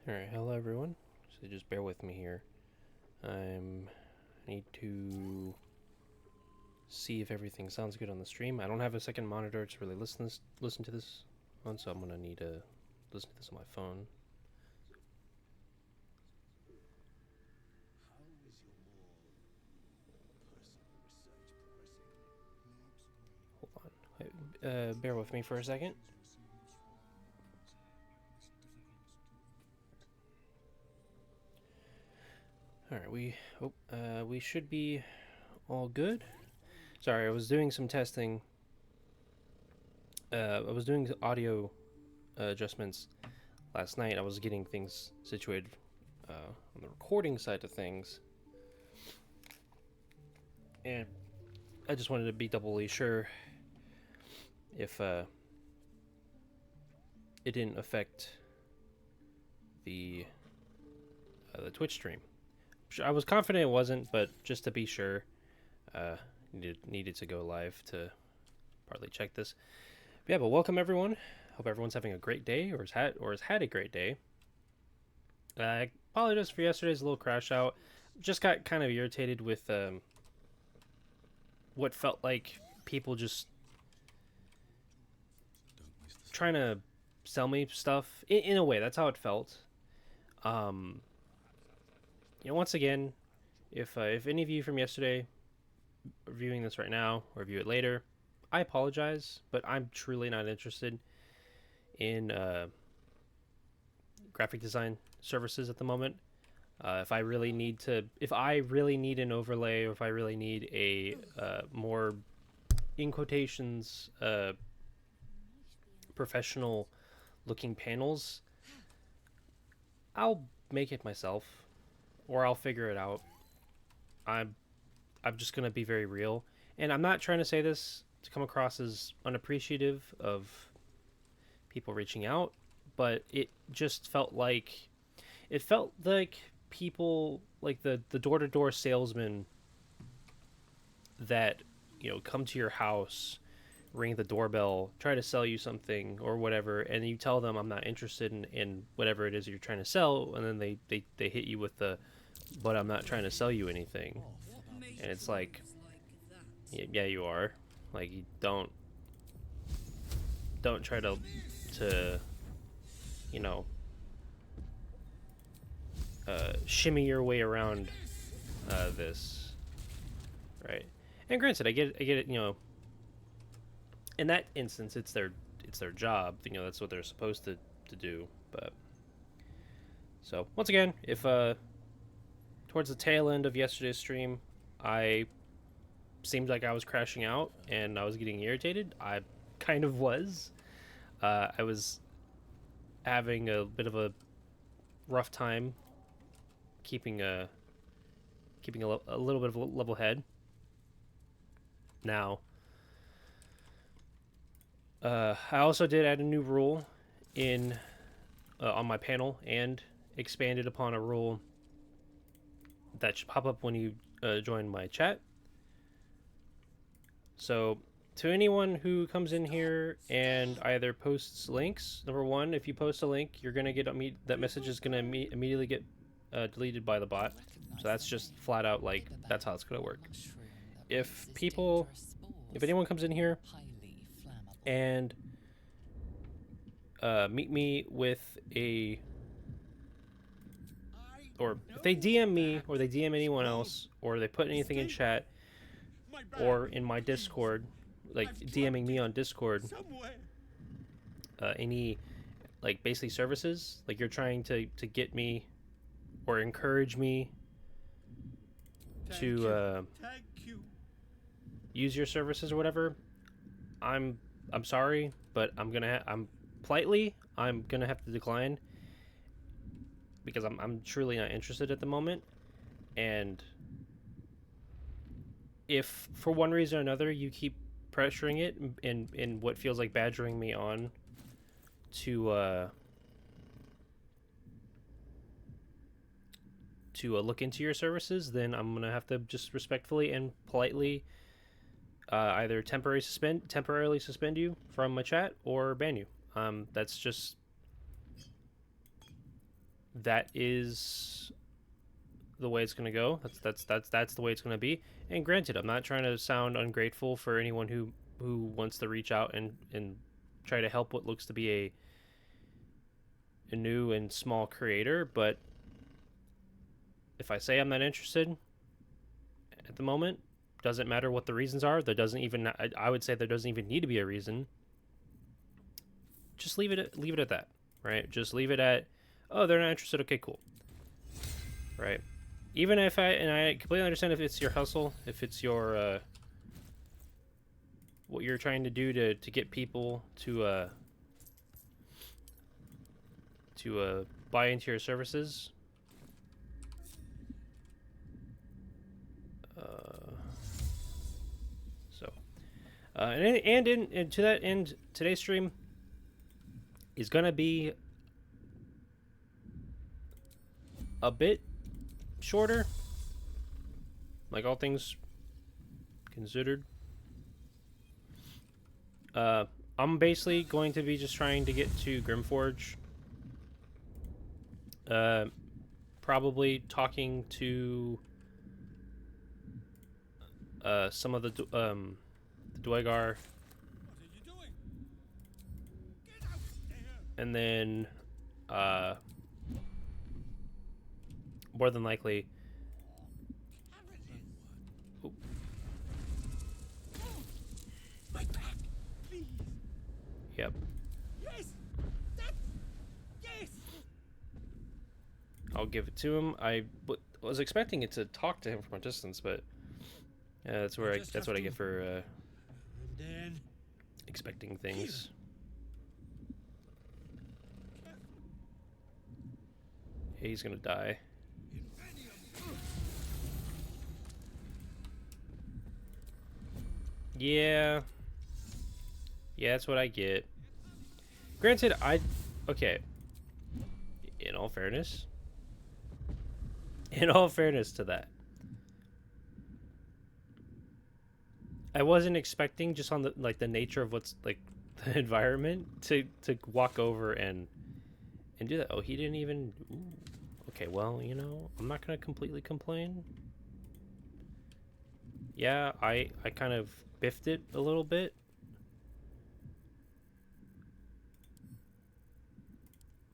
Alright, hello everyone. So just bear with me here. I need to see if everything sounds good on the stream. I don't have a second monitor to really listen to this on, so I'm gonna need to listen to this on my phone. Hold on. Bear with me for a second. Alright, we should be all good. Sorry, I was doing some testing. I was doing audio adjustments last night. I was getting things situated on the recording side of things. And I just wanted to be doubly sure if it didn't affect the Twitch stream. I was confident it wasn't, but just to be sure, needed to go live to partly check this. But yeah, but welcome everyone. Hope everyone's having a great day or has had a great day. I apologize for yesterday's little crash out. Just got kind of irritated with what felt like people just trying to sell me stuff in a way. That's how it felt. Once again, if any of you from yesterday are viewing this right now or view it later, I apologize, but I'm truly not interested in graphic design services at the moment. If I really need an overlay, or if I really need a more, in quotations, professional looking panels, I'll make it myself, or I'll figure it out. I'm just gonna be very real, and I'm not trying to say this to come across as unappreciative of people reaching out, but it just felt like people, like the door-to-door salesmen that come to your house, ring the doorbell, try to sell you something or whatever, and you tell them I'm not interested in whatever it is you're trying to sell, and then they hit you with the, but I'm not trying to sell you anything. And it's like, yeah, you are. Like, you don't try to you know shimmy your way around this, right? And granted, I get it. In that instance, it's their job. That's what they're supposed to do. But so once again, if towards the tail end of yesterday's stream, I seemed like I was crashing out and I was getting irritated, I kind of was. I was having a bit of a rough time keeping a little bit of a level head. Now, I also did add a new rule in on my panel, and expanded upon a rule that should pop up when you join my chat. So, to anyone who comes in here and either posts links, number one, if you post a link, you're gonna get that message is gonna immediately get deleted by the bot. So that's just flat out, like, that's how it's gonna work. If anyone comes in here and meet me with or if they DM me, or they DM anyone else, or they put anything in chat or in my Discord, like DMing me on Discord, any, like, basically services, like you're trying to get me or encourage me to use your services or whatever, I'm sorry, but I'm gonna have to decline, because I'm truly not interested at the moment. And if for one reason or another you keep pressuring it in what feels like badgering me on to look into your services, then I'm gonna have to just respectfully and politely either temporarily suspend you from my chat or ban you. That's just that is the way it's gonna go. That's the way it's gonna be. And granted, I'm not trying to sound ungrateful for anyone who wants to reach out and try to help what looks to be a new and small creator, but if I say I'm not interested at the moment, doesn't matter what the reasons are. There doesn't even I would say there doesn't even need to be a reason. Just leave it at that, right? Just leave it at, oh, they're not interested. Okay, cool, right? Even if I completely understand if it's your hustle, if it's your what you're trying to do to get people to buy into your services. So, and to that end, today's stream is gonna be a bit shorter, like all things considered. I'm basically going to be just trying to get to Grimforge. Probably talking to some of the Dwegar, and then more than likely. Oh. Yep. Yes. Yes. I'll give it to him. I was expecting it to talk to him from a distance, but that's where that's what I get for expecting things. Yeah, he's gonna die. Yeah. Yeah, that's what I get. Granted, okay. In all fairness to that, I wasn't expecting, just on the nature of what's like the environment, to walk over and do that. Oh, he didn't even. Ooh. Okay, well, I'm not gonna completely complain. Yeah, I kind of biffed it a little bit.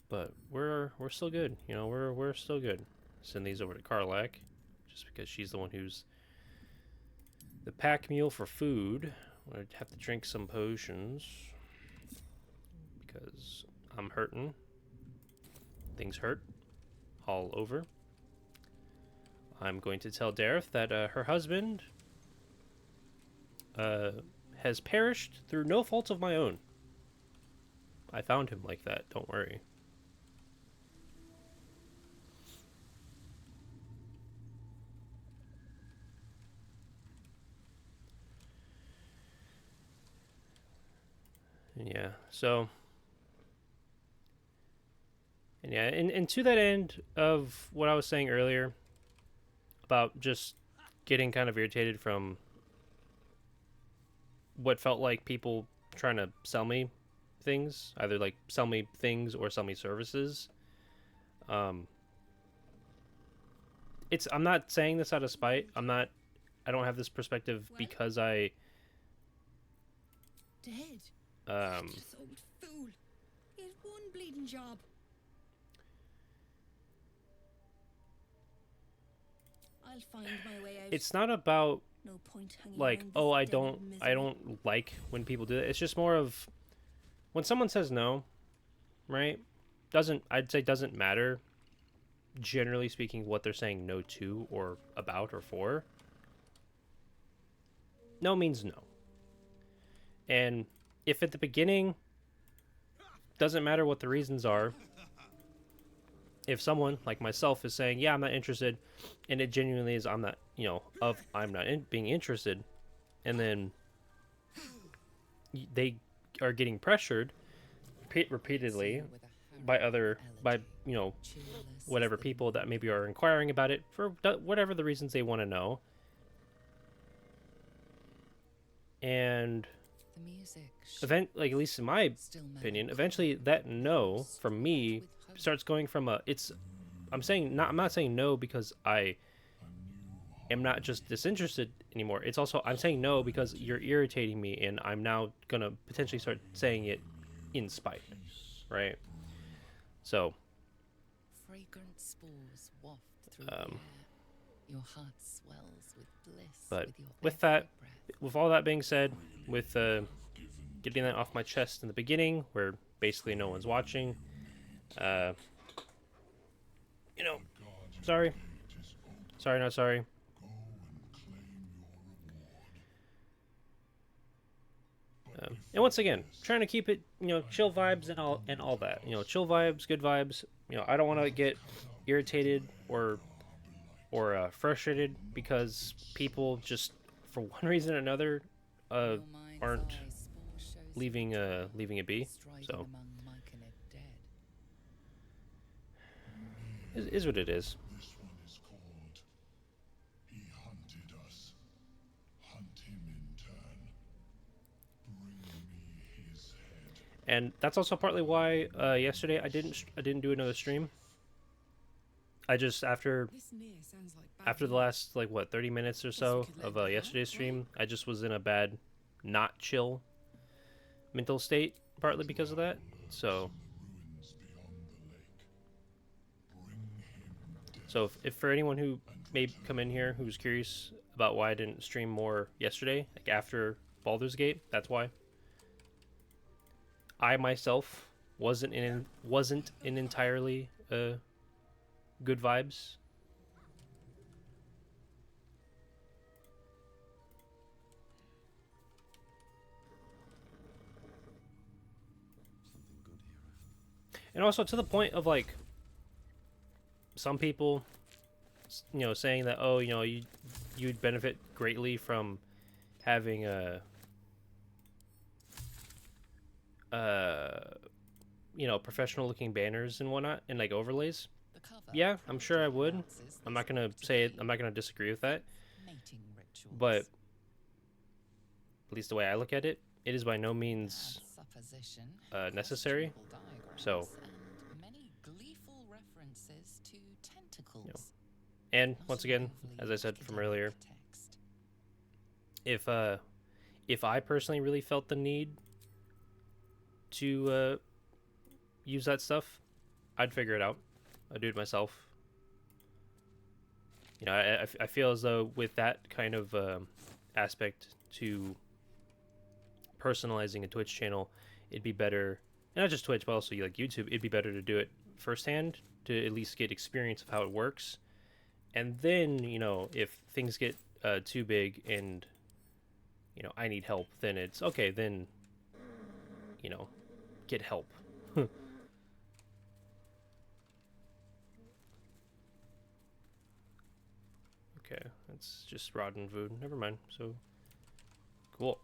But we're still good. We're still good. Send these over to Karlak, just because she's the one who's the pack mule for food. I'd have to drink some potions because I'm hurting. Things hurt all over. I'm going to tell Dareth that her husband has perished through no fault of my own. I found him like that, don't worry. Yeah, so... And yeah, and to that end of what I was saying earlier about just getting kind of irritated from what felt like people trying to sell me things, either like sell me things or sell me services. I'm not saying this out of spite. I don't have this perspective because I dead. Old fool. He had one bleeding job. I'll find my way out. It's not about no point hanging like, oh, I don't like when people do that. It's just more of when someone says no, right? I'd say doesn't matter, generally speaking, what they're saying no to or about or for. No means no. And if at the beginning, doesn't matter what the reasons are, if someone like myself is saying, yeah, I'm not interested, and it genuinely is, I'm not being interested, and then they are getting pressured repeatedly by whatever people that maybe are inquiring about it for whatever the reasons they want to know. And at least in my opinion, eventually that no from me starts going from it's I'm not saying no because I am not just disinterested anymore. It's also I'm saying no because you're irritating me, and I'm now gonna potentially start saying it in spite, right? So, Fragrant spores waft through the um, air. Your heart swells with bliss but with your with every that, breath. with all that being said, with getting that off my chest in the beginning, where basically no one's watching, uh, you know, sorry, sorry, not sorry. And once again, trying to keep it, chill vibes and all that. Chill vibes, good vibes. I don't want to get irritated or frustrated because people just, for one reason or another, uh, Your mind's aren't eye spore shows you leaving a drow leaving it be. striding So among myconid dead. is what it is. This one is called He Hunted Us. Hunt him in turn. Bring me his head. And that's also partly why yesterday I didn't do another stream. I just This near sounds like bad after the news. last like what 30 minutes or Guess we so could let of him go, yesterday's right? stream, I just was in a bad, not chill mental state, partly because of that. So, In the ruins beyond the lake. Bring him death. so if for anyone who may come in here who's curious about why I didn't stream more yesterday, like after Baldur's Gate, that's why. I myself wasn't in entirely good vibes. And also to the point of like some people saying that, oh, you'd benefit greatly from having professional looking banners and whatnot and like overlays. The cover Yeah, I'm sure I would. announces I'm this not gonna to say it. be I'm not gonna disagree with that. mating rituals. But at least the way I look at it, it is by no means Add supposition, necessary. questionable diagrams, So, and many gleeful references to tentacles. and Not once an again, overly as I said from academic earlier, text. if I personally really felt the need to use that stuff, I'd figure it out. I'd do it myself. I feel as though with that kind of aspect to personalizing a Twitch channel, it'd be better, and not just Twitch, but also like YouTube. It'd be better to do it firsthand to at least get experience of how it works, and then if things get too big and I need help, then it's okay. Then get help. Okay, that's just rotten food. Never mind. So cool.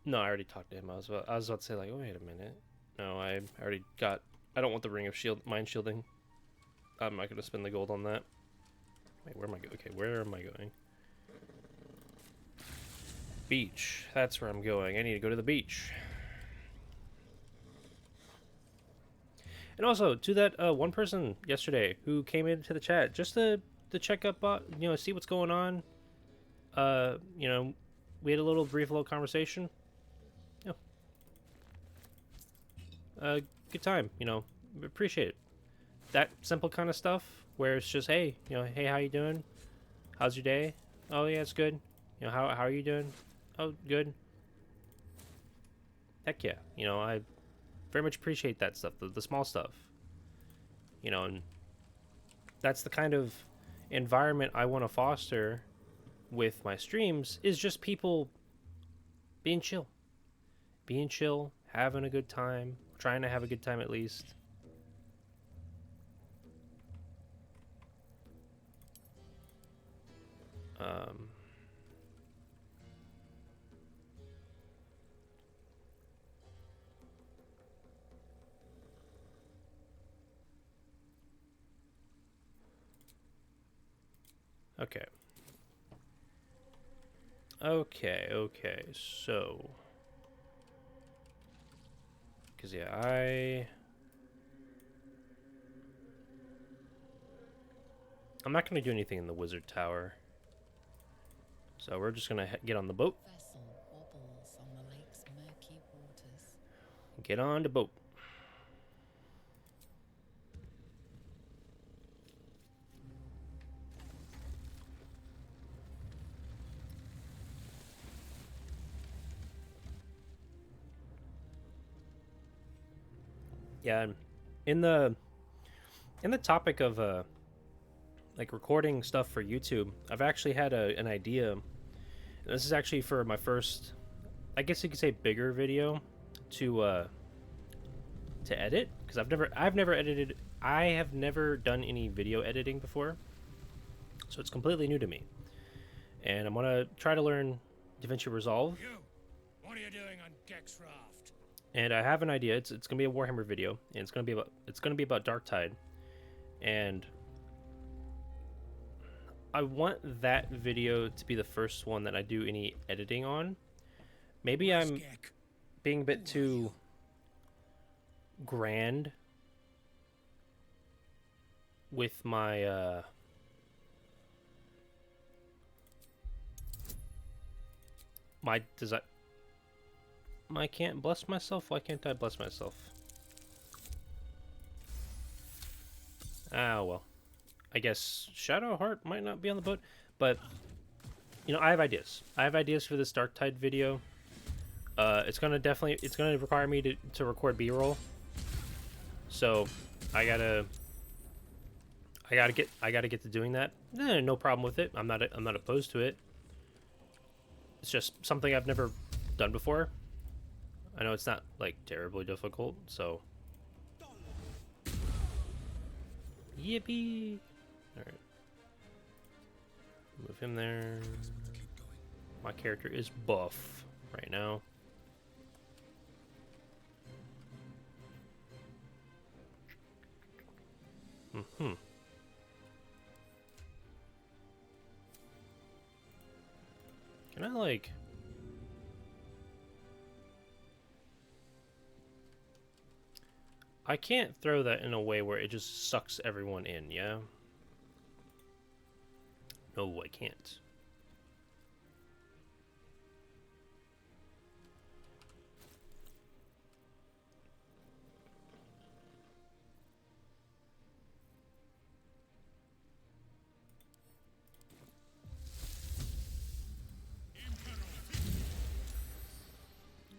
No, I already talked to him. I was about to say like, wait a minute. No, I already got. I don't want the ring of mind shielding. I'm not gonna spend the gold on that. Wait, where am I going? Okay, where am I going? Beach. That's where I'm going. I need to go to the beach. And also to that one person yesterday who came into the chat just to check up, see what's going on. We had a brief little conversation. Yeah. Good time. Appreciate it. That simple kind of stuff where it's just, hey, hey, how you doing? How's your day? Oh yeah, it's good. How are you doing? Oh, good. Heck yeah. I very much appreciate that stuff, the small stuff. And that's the kind of environment I want to foster with my streams, is just people being chill. Being chill, having a good time, trying to have a good time at least. Okay. Okay, so Because, yeah, I'm not going to do anything in the wizard tower. So we're just going to get on the boat. Vessel wobbles on the lake's murky waters. Get on the boat. Yeah, and in the topic of like recording stuff for YouTube, I've actually had an idea. And this is actually for my first, I guess you could say, bigger video to edit, because I've never edited. I have never done any video editing before, so it's completely new to me. And I'm gonna try to learn DaVinci Resolve. You! What are you doing on Gex Raft? And I have an idea. It's gonna be a Warhammer video, and it's gonna be about Darktide, and I want that video to be the first one that I do any editing on. Maybe I'm being a bit too grand with my my design. I can't bless myself. Why can't I bless myself? Ah, well. I guess Shadowheart might not be on the boat, but you know, I have ideas. I have ideas for this Darktide video. It's gonna require me to record B-roll. So I gotta get to doing that. No problem with it. I'm not opposed to it. It's just something I've never done before. I know it's not like terribly difficult, so yippee! All right, move him there. My character is buff right now. Mm-hmm. Can I, like... I can't throw that in a way where it just sucks everyone in, yeah? No, I can't.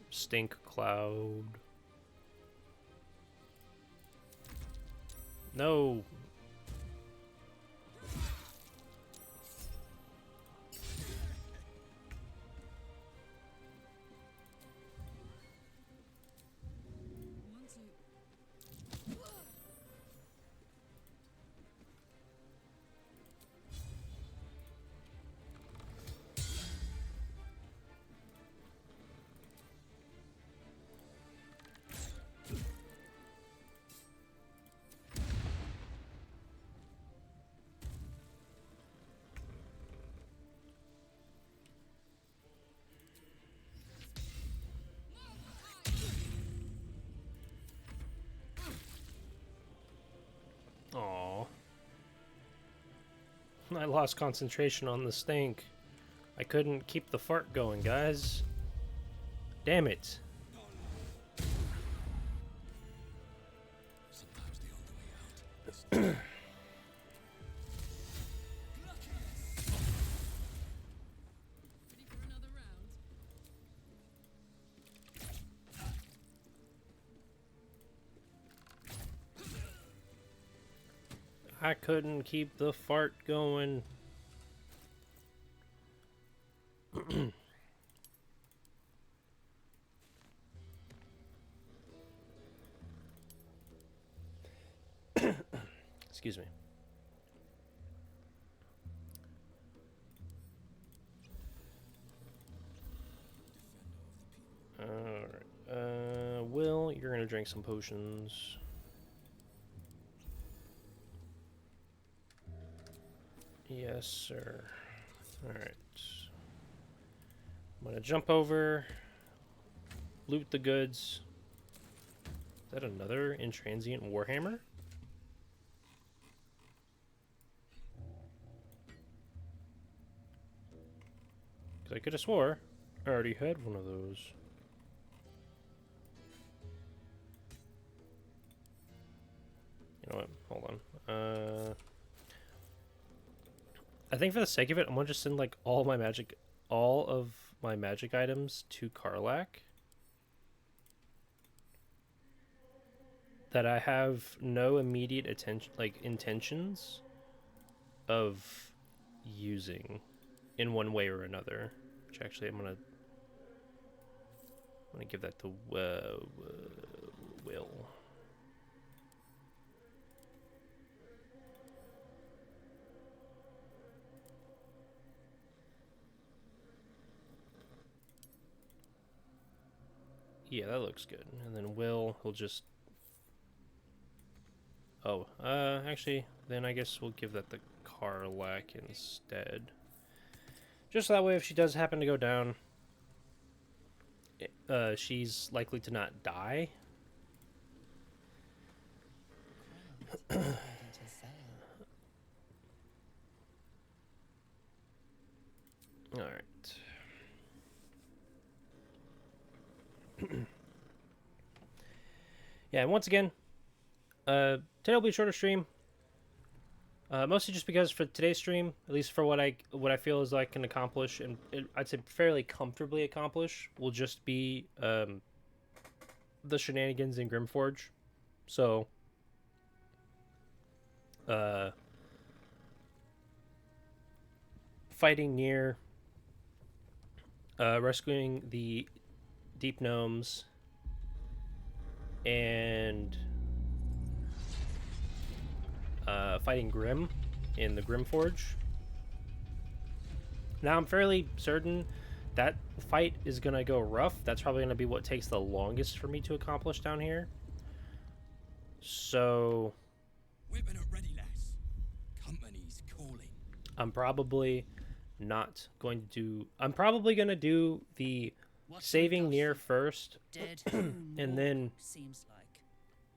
Stink cloud. No. Aww. I lost concentration on the stink. I couldn't keep the fart going, guys. Damn it. Ready for another round? I couldn't keep the fart going. Excuse me. Alright. Will, you're gonna drink some potions. Yes, sir. Alright. I'm gonna jump over, loot the goods, that another intransient warhammer? Because I could have swore I already had one of those. You know what? Hold on. I think for the sake of it, I'm gonna just send like all of my magic items to Karlach that I have no immediate intentions of using in one way or another. Which actually, I'm gonna give that to Will. Yeah, that looks good. And then he'll just... Oh, actually, then I guess we'll give that to Karlach instead. Just that way, if she does happen to go down, she's likely to not die. Crowds ready to sail. Alright. Yeah, and once again, today will be a shorter stream. Mostly just because for today's stream, at least for what I feel is I can accomplish, and I'd say fairly comfortably accomplish, will just be the shenanigans in Grimforge. So, fighting near, rescuing the deep gnomes, and fighting Grim in the Grimforge. Now I'm fairly certain that fight is going to go rough. That's probably going to be what takes the longest for me to accomplish down here. So Weapon at ready, lass. Company's calling. I'm probably not going to do... I'm probably going to do the What's saving your near gossip? first, Dead who and more, then seems like.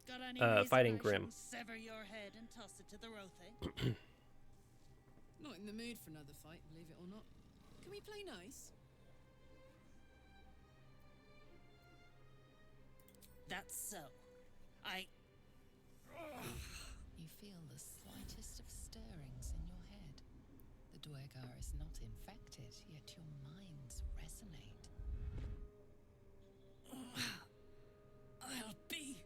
Got any fighting reason I Grim. shouldn't sever your head and toss it to the Rothe? Not in the mood for another fight, believe it or not. Can we play nice? That's so. You feel the slightest of stirrings in your head. The Dwergar is not infected, yet your minds resonate. I'll be.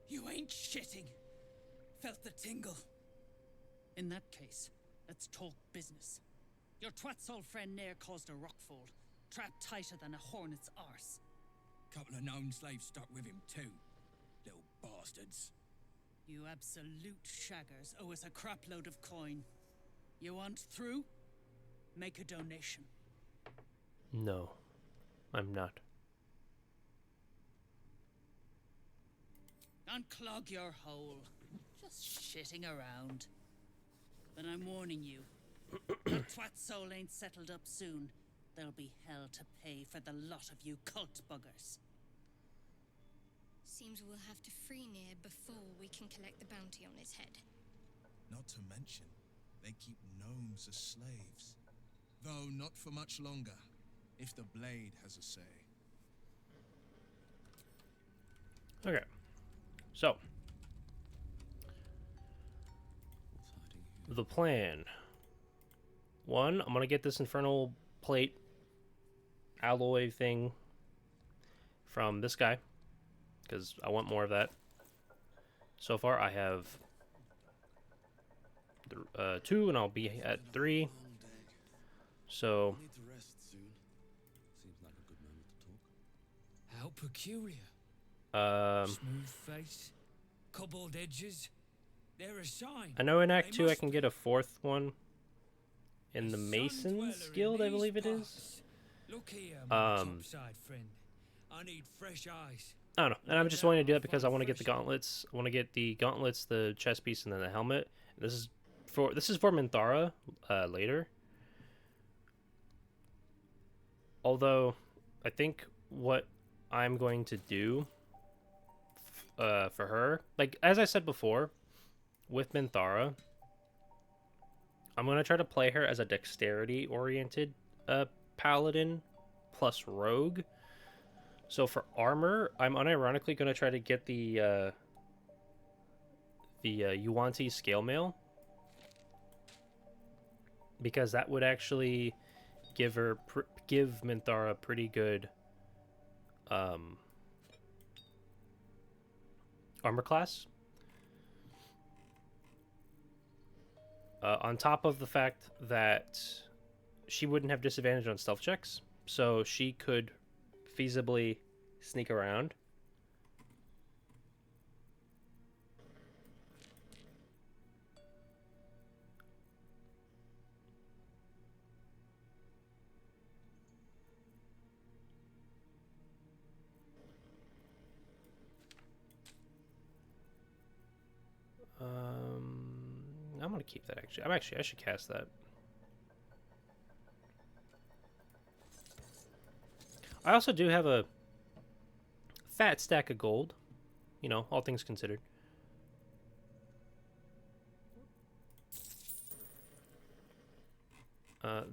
You ain't shitting. Felt the tingle. In that case, let's talk business. Your twat's old friend Nair caused a rockfall, trapped tighter than a hornet's arse. Couple of known slaves stuck with him too. Little bastards. You absolute shaggers owe us a crapload of coin. You want through? Make a donation. No, I'm not. Unclog your hole. Just shitting around. But I'm warning you, that twat soul ain't settled up soon. There'll be hell to pay for the lot of you cult buggers. Seems we'll have to free Nier before we can collect the bounty on his head. Not to mention, they keep gnomes as slaves. Though not for much longer, if the blade has a say. Okay. So, the plan. One, I'm going to get this infernal plate alloy thing from this guy, because I want more of that. So far, I have 2, and I'll be at 3. So, Need to rest soon. Seems like a good moment to talk. How peculiar. Smooth face, cobbled edges. They're a sign. I know in Act They 2 I must can be. get a 4th one in the Sun Masons dweller in Guild, I these believe it is. parts. Look here, my Um, topside friend. I need fresh eyes. I don't know, and I'm just wanting to do that because I want to get the gauntlets. I want to get the gauntlets, the chest piece, and then the helmet. This is for Minthara later. Although I think what I'm going to do for her. Like as I said before, with Minthara, I'm gonna try to play her as a dexterity oriented paladin plus rogue. So for armor, I'm unironically gonna try to get the Yuan-Ti scale mail, because that would actually give Minthara pretty good armor class. On top of the fact that she wouldn't have disadvantage on stealth checks, so she could feasibly sneak around. I'm gonna keep that actually. I should cast that. I also do have a fat stack of gold, you know, all things considered.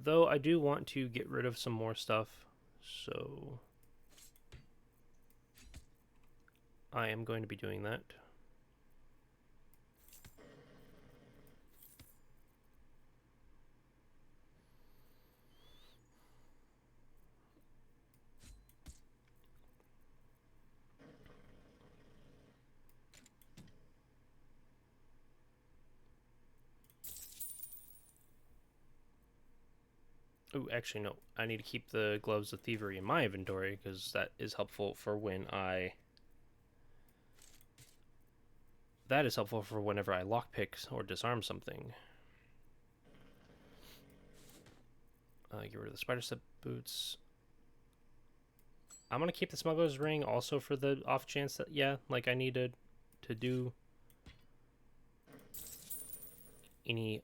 Though I do want to get rid of some more stuff, so I am going to be doing that. Oh, actually, no. I need to keep the Gloves of Thievery in my inventory, because that is helpful for when I... That is helpful for whenever I lockpick or disarm something. Get rid of the Spider Step boots. I'm going to keep the Smuggler's Ring also for the off chance that, yeah, like I need to do any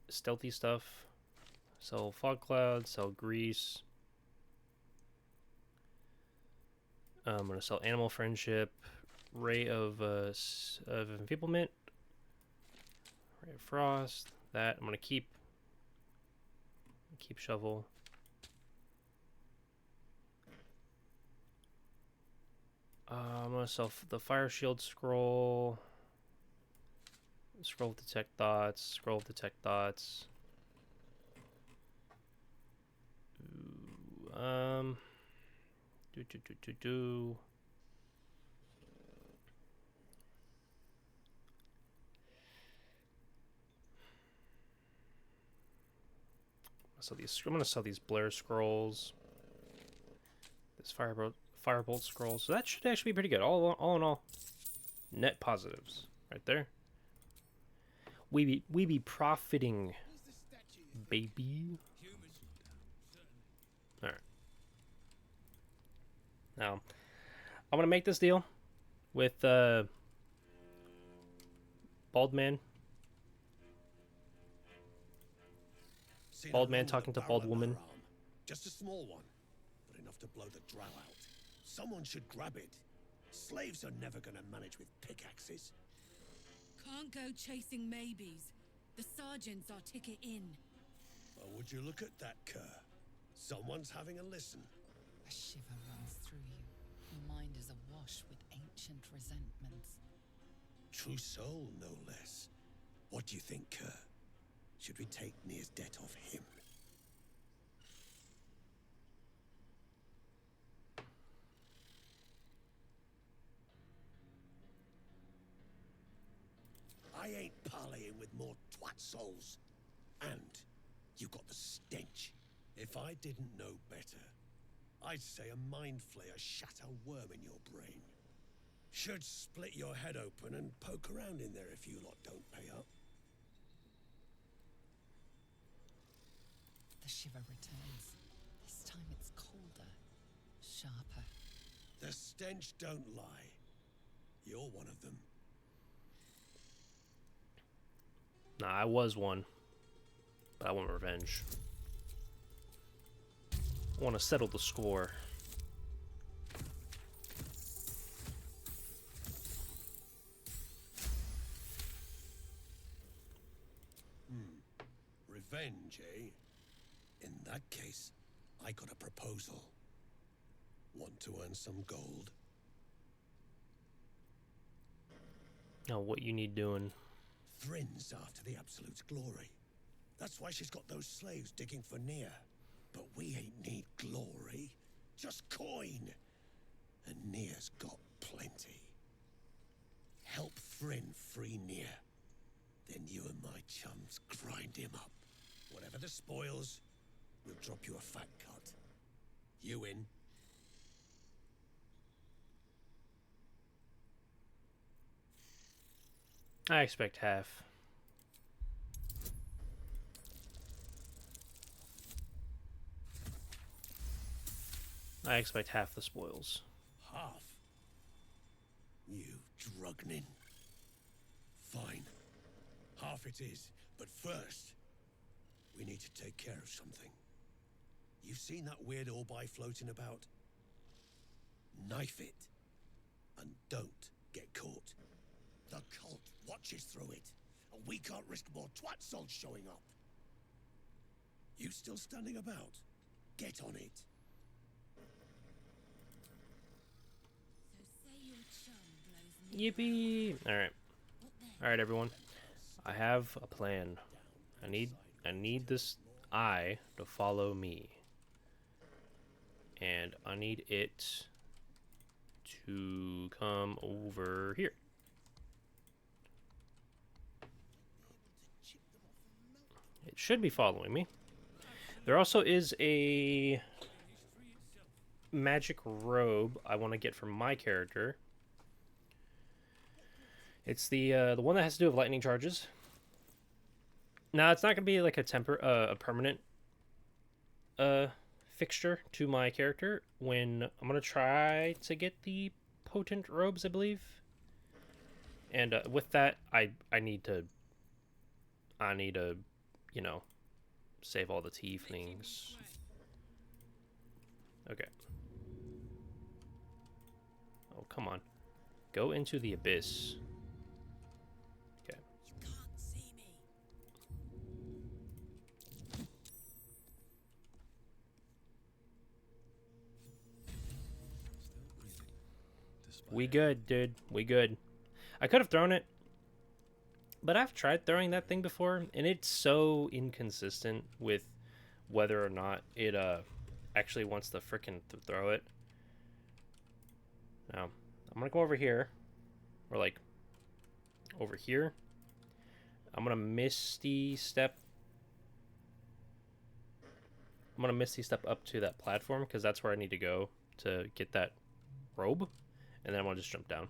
stealthy stuff. Sell Fog Cloud, sell Grease. I'm going to sell Animal Friendship, Ray of Enfeeblement, Ray of Frost. That I'm going to keep Shovel. I'm going to sell the Fire Shield Scroll, Scroll of Detect Thoughts, Scroll of Detect Thoughts. Do. So I'm gonna sell these Blair scrolls. This Firebolt scroll. So that should actually be pretty good. All in all, net positives right there. We be profiting, baby. All right. Now, I'm gonna make this deal with Bald Man. Bald man talking to bald woman. Just a small one, but enough to blow the drow out. Someone should grab it. Slaves are never gonna manage with pickaxes. Can't go chasing maybes. The sergeant's our ticket in. Oh, would you look at that, Kerr? Someone's having a listen. A shiver runs through you. Your mind is awash with ancient resentments. True soul, no less. What do you think, Kerr? Should we take Nir's debt off him? I ain't parleying with more twat souls. And you got the stench. If I didn't know better, I'd say a mind flayer shat a worm in your brain. Should split your head open and poke around in there if you lot don't pay up. The shiver returns. This time it's colder, sharper. The stench don't lie. You're one of them. Nah, I was one. But I want revenge. I want to settle the score. Revenge, eh? In that case, I got a proposal. Want to earn some gold? Oh, what you need doing? Thrin's after the Absolute's glory. That's why she's got those slaves digging for Nia. But we ain't need glory, just coin. And Nia's got plenty. Help Thryn free Nia. Then you and my chums grind him up. Whatever the spoils, we'll drop you a fat cut. You in? I expect half. I expect half the spoils. Half? You drugnin. Fine. Half it is. But first, we need to take care of something. You've seen that weird orb floating about? Knife it. And don't get caught. The cult watches through it. And we can't risk more twat souls showing up. You still standing about? Get on it. Yippee! Alright. Alright, everyone. I have a plan. I need this eye to follow me. And I need it to come over here. It should be following me. There also is a magic robe I want to get from my character. It's the one that has to do with lightning charges. Now it's not gonna be like a permanent fixture to my character. When I'm gonna try to get the potent robes, I believe. And with that, I need to, you know, save all the tieflings. Okay. Oh, come on. Go into the abyss. Okay. You can't see me. We good, dude. We good. I could have thrown it, but I've tried throwing that thing before, and it's so inconsistent with whether or not it actually wants to frickin' throw it. Now, I'm gonna go over here, or like over here. I'm gonna misty step. I'm gonna misty step up to that platform because that's where I need to go to get that robe, and then I'm gonna just jump down.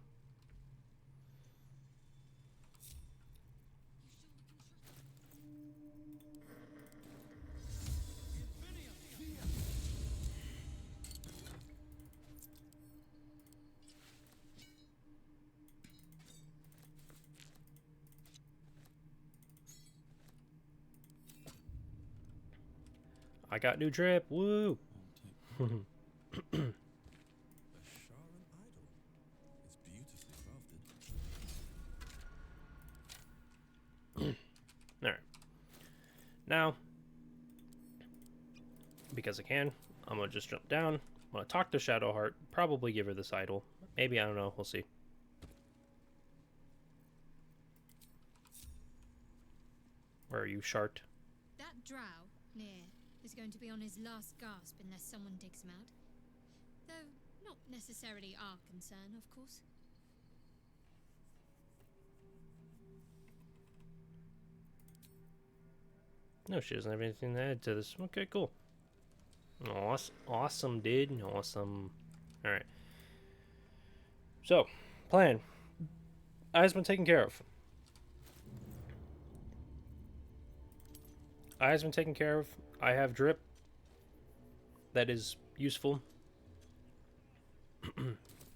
I got new drip. Woo! A Sharan idol. It's beautifully crafted. Alright. Now, because I can, I'm going to just jump down. I'm going to talk to Shadowheart. Probably give her this idol. Maybe, I don't know. We'll see. Where are you, Shart? That drow, near, is going to be on his last gasp unless someone digs him out. Though, not necessarily our concern, of course. No, she doesn't have anything to add to this. Okay, cool. Awesome, dude. Awesome. Alright. So, plan. Eye's been taken care of. Eye's been taken care of. I have drip. That is useful.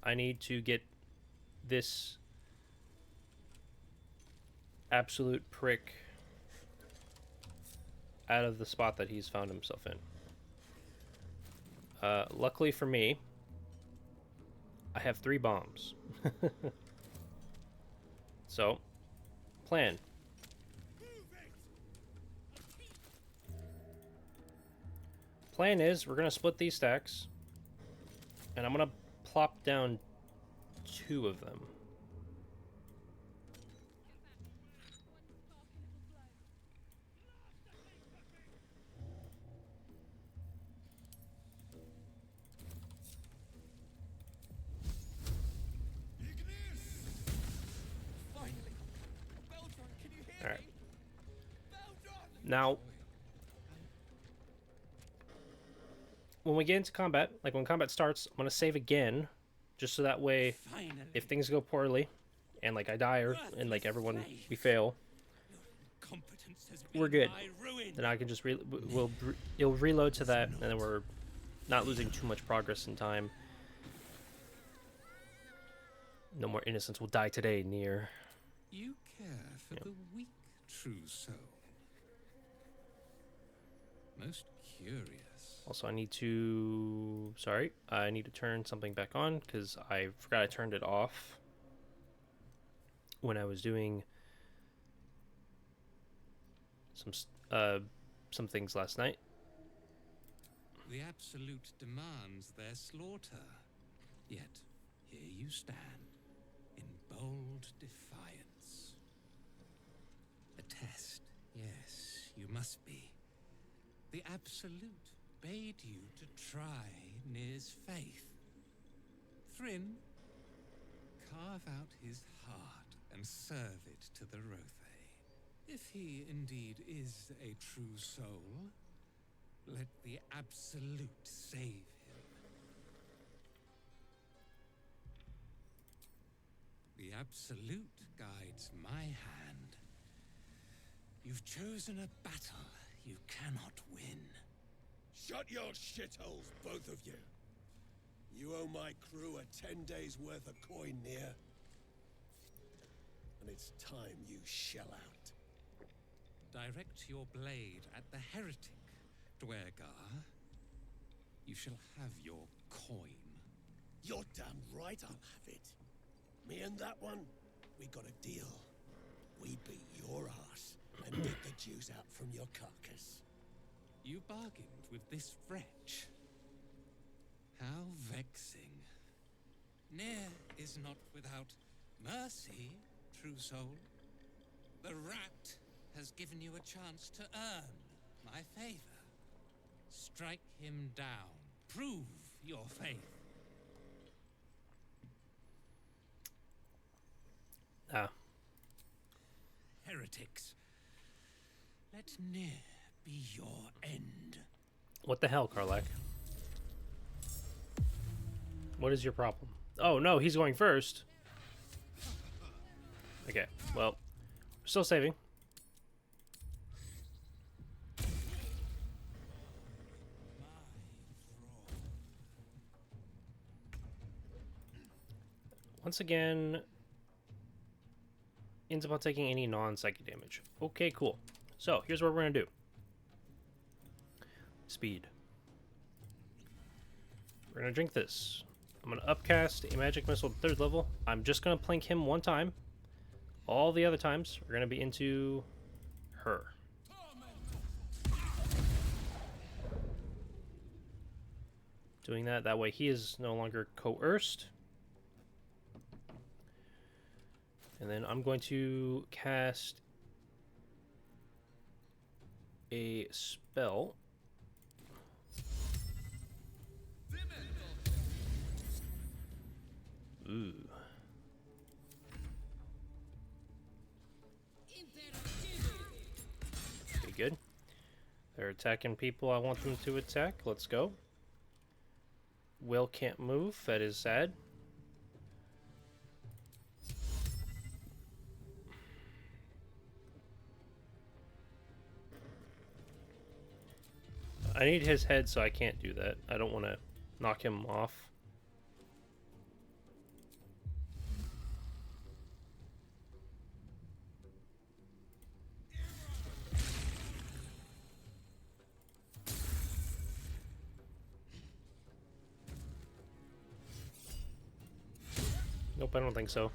I need to get this absolute prick out of the spot that he's found himself in. Luckily for me, I have 3 bombs. So, plan. Plan is we're gonna split these stacks, and I'm gonna plop down 2 of them. All right. Now, when we get into combat, like when combat starts, I'm gonna save again, just so that way, if things go poorly, and like I die or and like everyone we fail, we're good. Then I can just it'll reload to that, and then we're not losing too much progress in time. No more innocents will die today, near. You care for the weak, true soul. Most curious. Also, I need to... Sorry, I need to turn something back on, because I forgot I turned it off when I was doing some things last night. The Absolute demands their slaughter. Yet, here you stand, in bold defiance. A test, yes, you must be. The Absolute bade you to try Nir's faith. Thrym, carve out his heart and serve it to the Rothe. If he indeed is a true soul, let the Absolute save him. The Absolute guides my hand. You've chosen a battle you cannot win. Shut your shitholes, both of you. You owe my crew a 10 days' worth of coin, Nir. And it's time you shell out. Direct your blade at the heretic, Dwergar. You shall have your coin. You're damn right I'll have it. Me and that one, we got a deal. We beat your ass and dig the juice out from your carcass. You bargained with this wretch. How vexing. Nir is not without mercy, true soul. The rat has given you a chance to earn my favor. Strike him down. Prove your faith. Heretics. Let Nir be your end. What the hell, Karlak? What is your problem? Oh, no, he's going first. Okay, well, we're still saving. Once again, ends upon taking any non-psychic damage. Okay, cool. So, here's what we're going to do. Speed. We're going to drink this. I'm going to upcast a magic missile to 3rd level. I'm just going to plink him one time. All the other times, we're going to be into her. Doing that, that way he is no longer coerced. And then I'm going to cast a spell. Ooh. Okay, good. They're attacking people I want them to attack. Let's go. Will can't move. That is sad. I need his head, so I can't do that. I don't want to knock him off. Nope, I don't think so.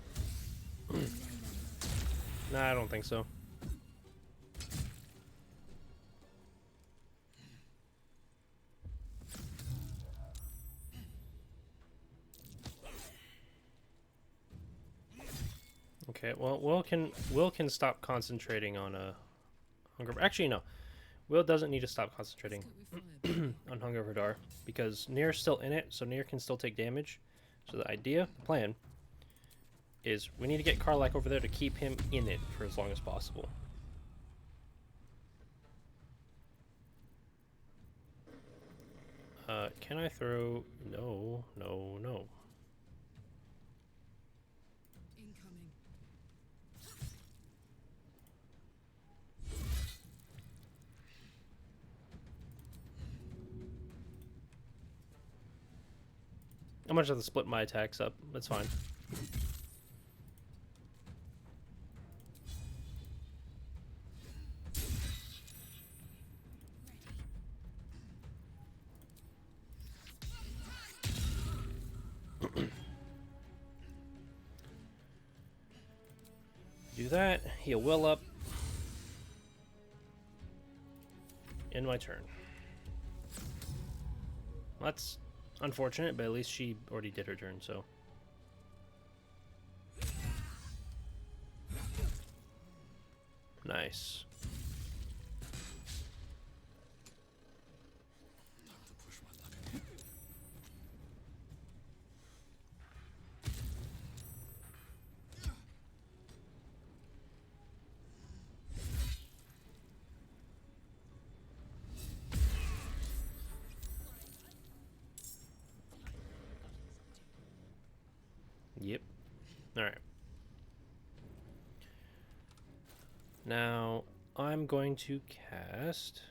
Nah, I don't think so. Okay, well, Will can stop concentrating on hunger. Actually, no, Will doesn't need to stop concentrating on Hunger for Dar because Nier's still in it, so Nier can still take damage. So the plan, is we need to get Karlak over there to keep him in it for as long as possible. Can I throw? No, no, no. Incoming. I'm gonna have to split my attacks up. That's fine. Do that. Heal Will up. End my turn. That's unfortunate, but at least she already did her turn, so. Nice. Yep. Alright. Now, I'm going to cast...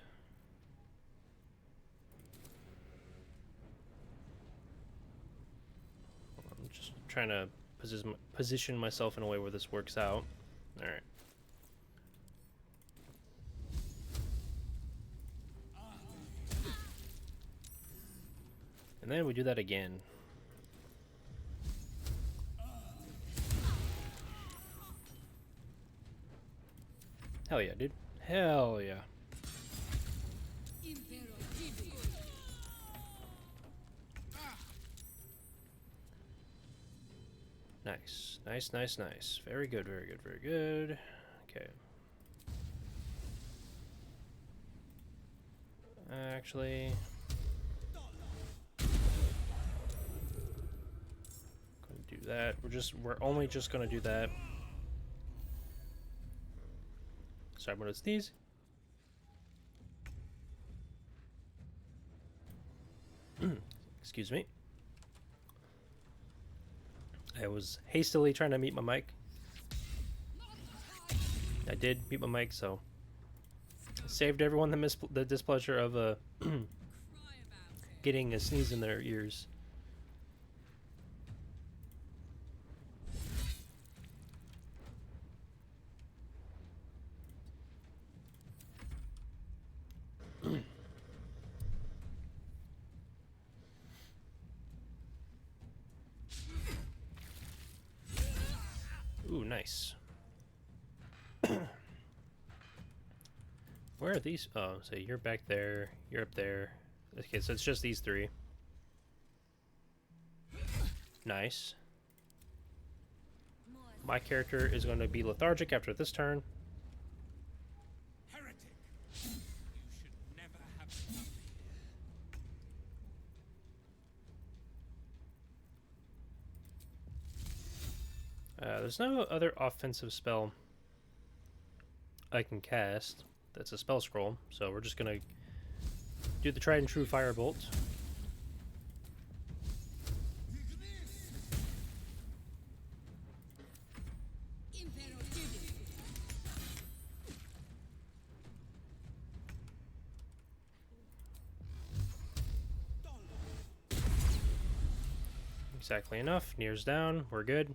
I'm just trying to position myself in a way where this works out. Alright. And then we do that again. Hell yeah, dude. Hell yeah. Nice. Nice, nice, nice. Very good, very good, very good. Okay. Actually... gonna do that. We're only just gonna do that. Sorry, I'm gonna sneeze. Excuse me. I was hastily trying to mute my mic. I did mute my mic, so saved everyone the displeasure of getting a sneeze in their ears. Ooh, nice. Where are these? Oh, so you're back there. You're up there. Okay, so it's just these three. Nice. My character is going to be lethargic after this turn. Heretic! You should never have come here. There's no other offensive spell I can cast. That's a spell scroll, so we're just gonna do the tried and true firebolt. Exactly enough. Nier's down. We're good.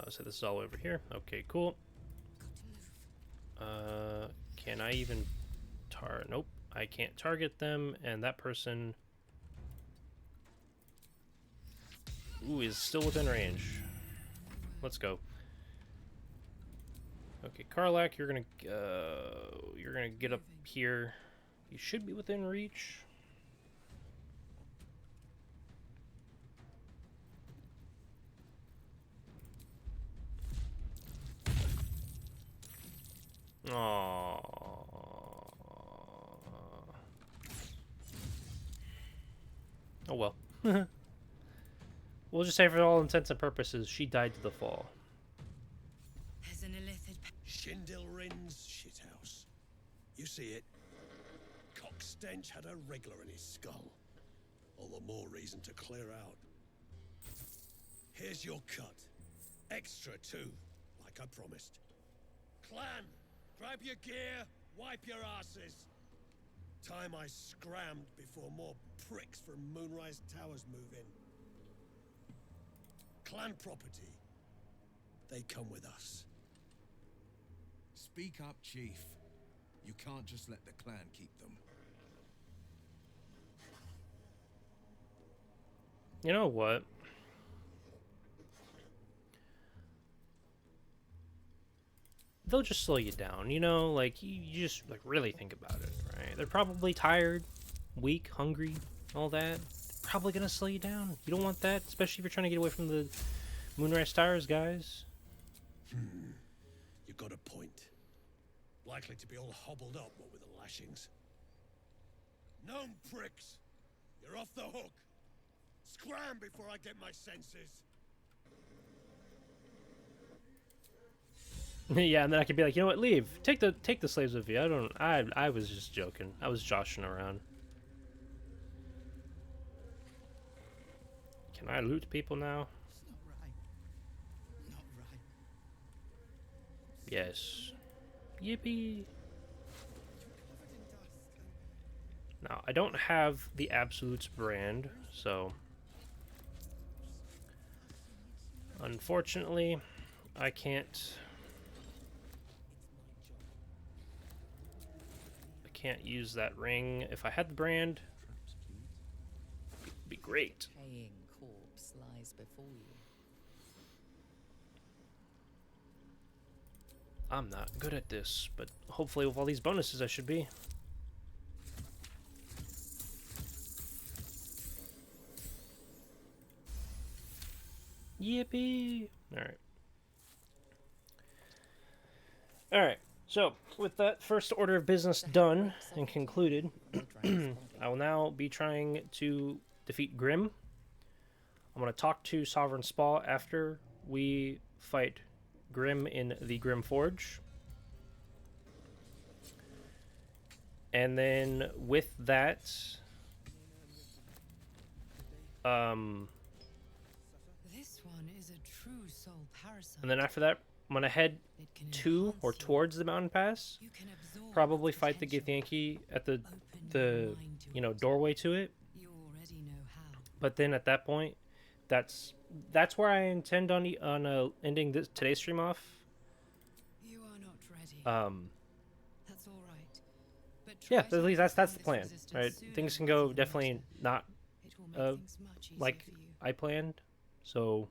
So this is all over here. Okay, cool. Can I even nope, I can't target them, and that person is still within range. Let's go. Okay, Karlak, you're gonna get up here. You should be within reach. Aww. Oh well. We'll just say for all intents and purposes, she died to the fall. There's an illithid. Shindilrin's shithouse. You see it? Cockstench had a wriggler in his skull. All the more reason to clear out. Here's your cut. Extra too, like I promised. Clan, grab your gear, wipe your asses. Time I scrammed before more pricks from Moonrise Towers move in. Clan property. They come with us. Speak up, Chief. You can't just let the clan keep them. You know what? They'll just slow you down, you know? Like, you just, like, really think about it, right? They're probably tired, weak, hungry, all that. They're probably gonna slow you down. You don't want that, especially if you're trying to get away from the Moonrise Towers, guys. You got a point. Likely to be all hobbled up, what with the lashings. Gnome pricks! You're off the hook! Scram before I get my senses! Yeah, and then I could be like, you know what, leave. Take the slaves with you. I was just joking. I was joshing around. Can I loot people now? It's not right. Not right. Yes. Yippee. Covered in dust and Now, I don't have the Absolutes brand, so unfortunately, I can't use that ring. If I had the brand, it'd be great. Decaying corpse lies before you. I'm not good at this, but hopefully with all these bonuses I should be. Yippee! Alright. Alright, so with that first order of business done and concluded, I will now be trying to defeat Grim. I'm going to talk to Sovereign Spa after we fight Grim in the Grim Forge. And then with that, this one is a true soul parasite. and then after that, I'm going to head It can to or enhance you. towards the mountain pass. You can absorb Probably its fight the potential. Githyanki at the Open your mind to it. doorway to it. You already know how. But then at that point, that's where I intend on ending today's stream off. You are not ready. That's all right. But try Yeah, to at least that's the overcome this plan, resistance right? sooner Things can rather go than definitely later. not It will make things much easier like for you. I planned. So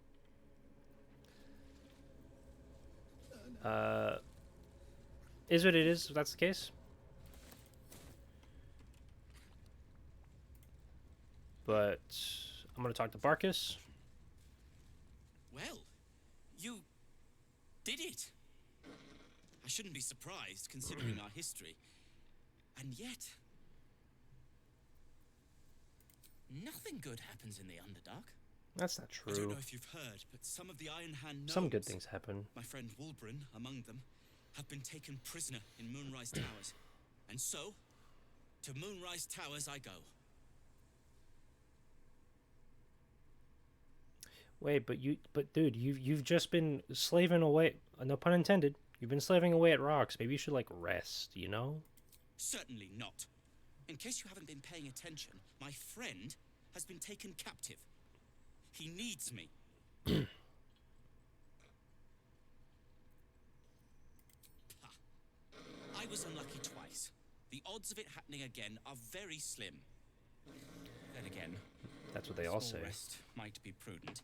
is what it is, if that's the case. But I'm gonna talk to Barkus. Well, you did it. I shouldn't be surprised, considering our history. And yet, nothing good happens in the Underdark. That's not I don't true. know if you've heard, but some of the Iron Hand gnomes, Some good things happen. my friend Wulbren among them, have been taken prisoner in Moonrise Towers. And so, to Moonrise Towers I go. Wait, but dude, you've just been slaving away. No pun intended. You've been slaving away at rocks. Maybe you should like rest. You know? Certainly not. In case you haven't been paying attention, my friend has been taken captive. He needs me. Ha. I was unlucky twice. The odds of it happening again are very slim. Then again, That's what they all small say. rest might be prudent.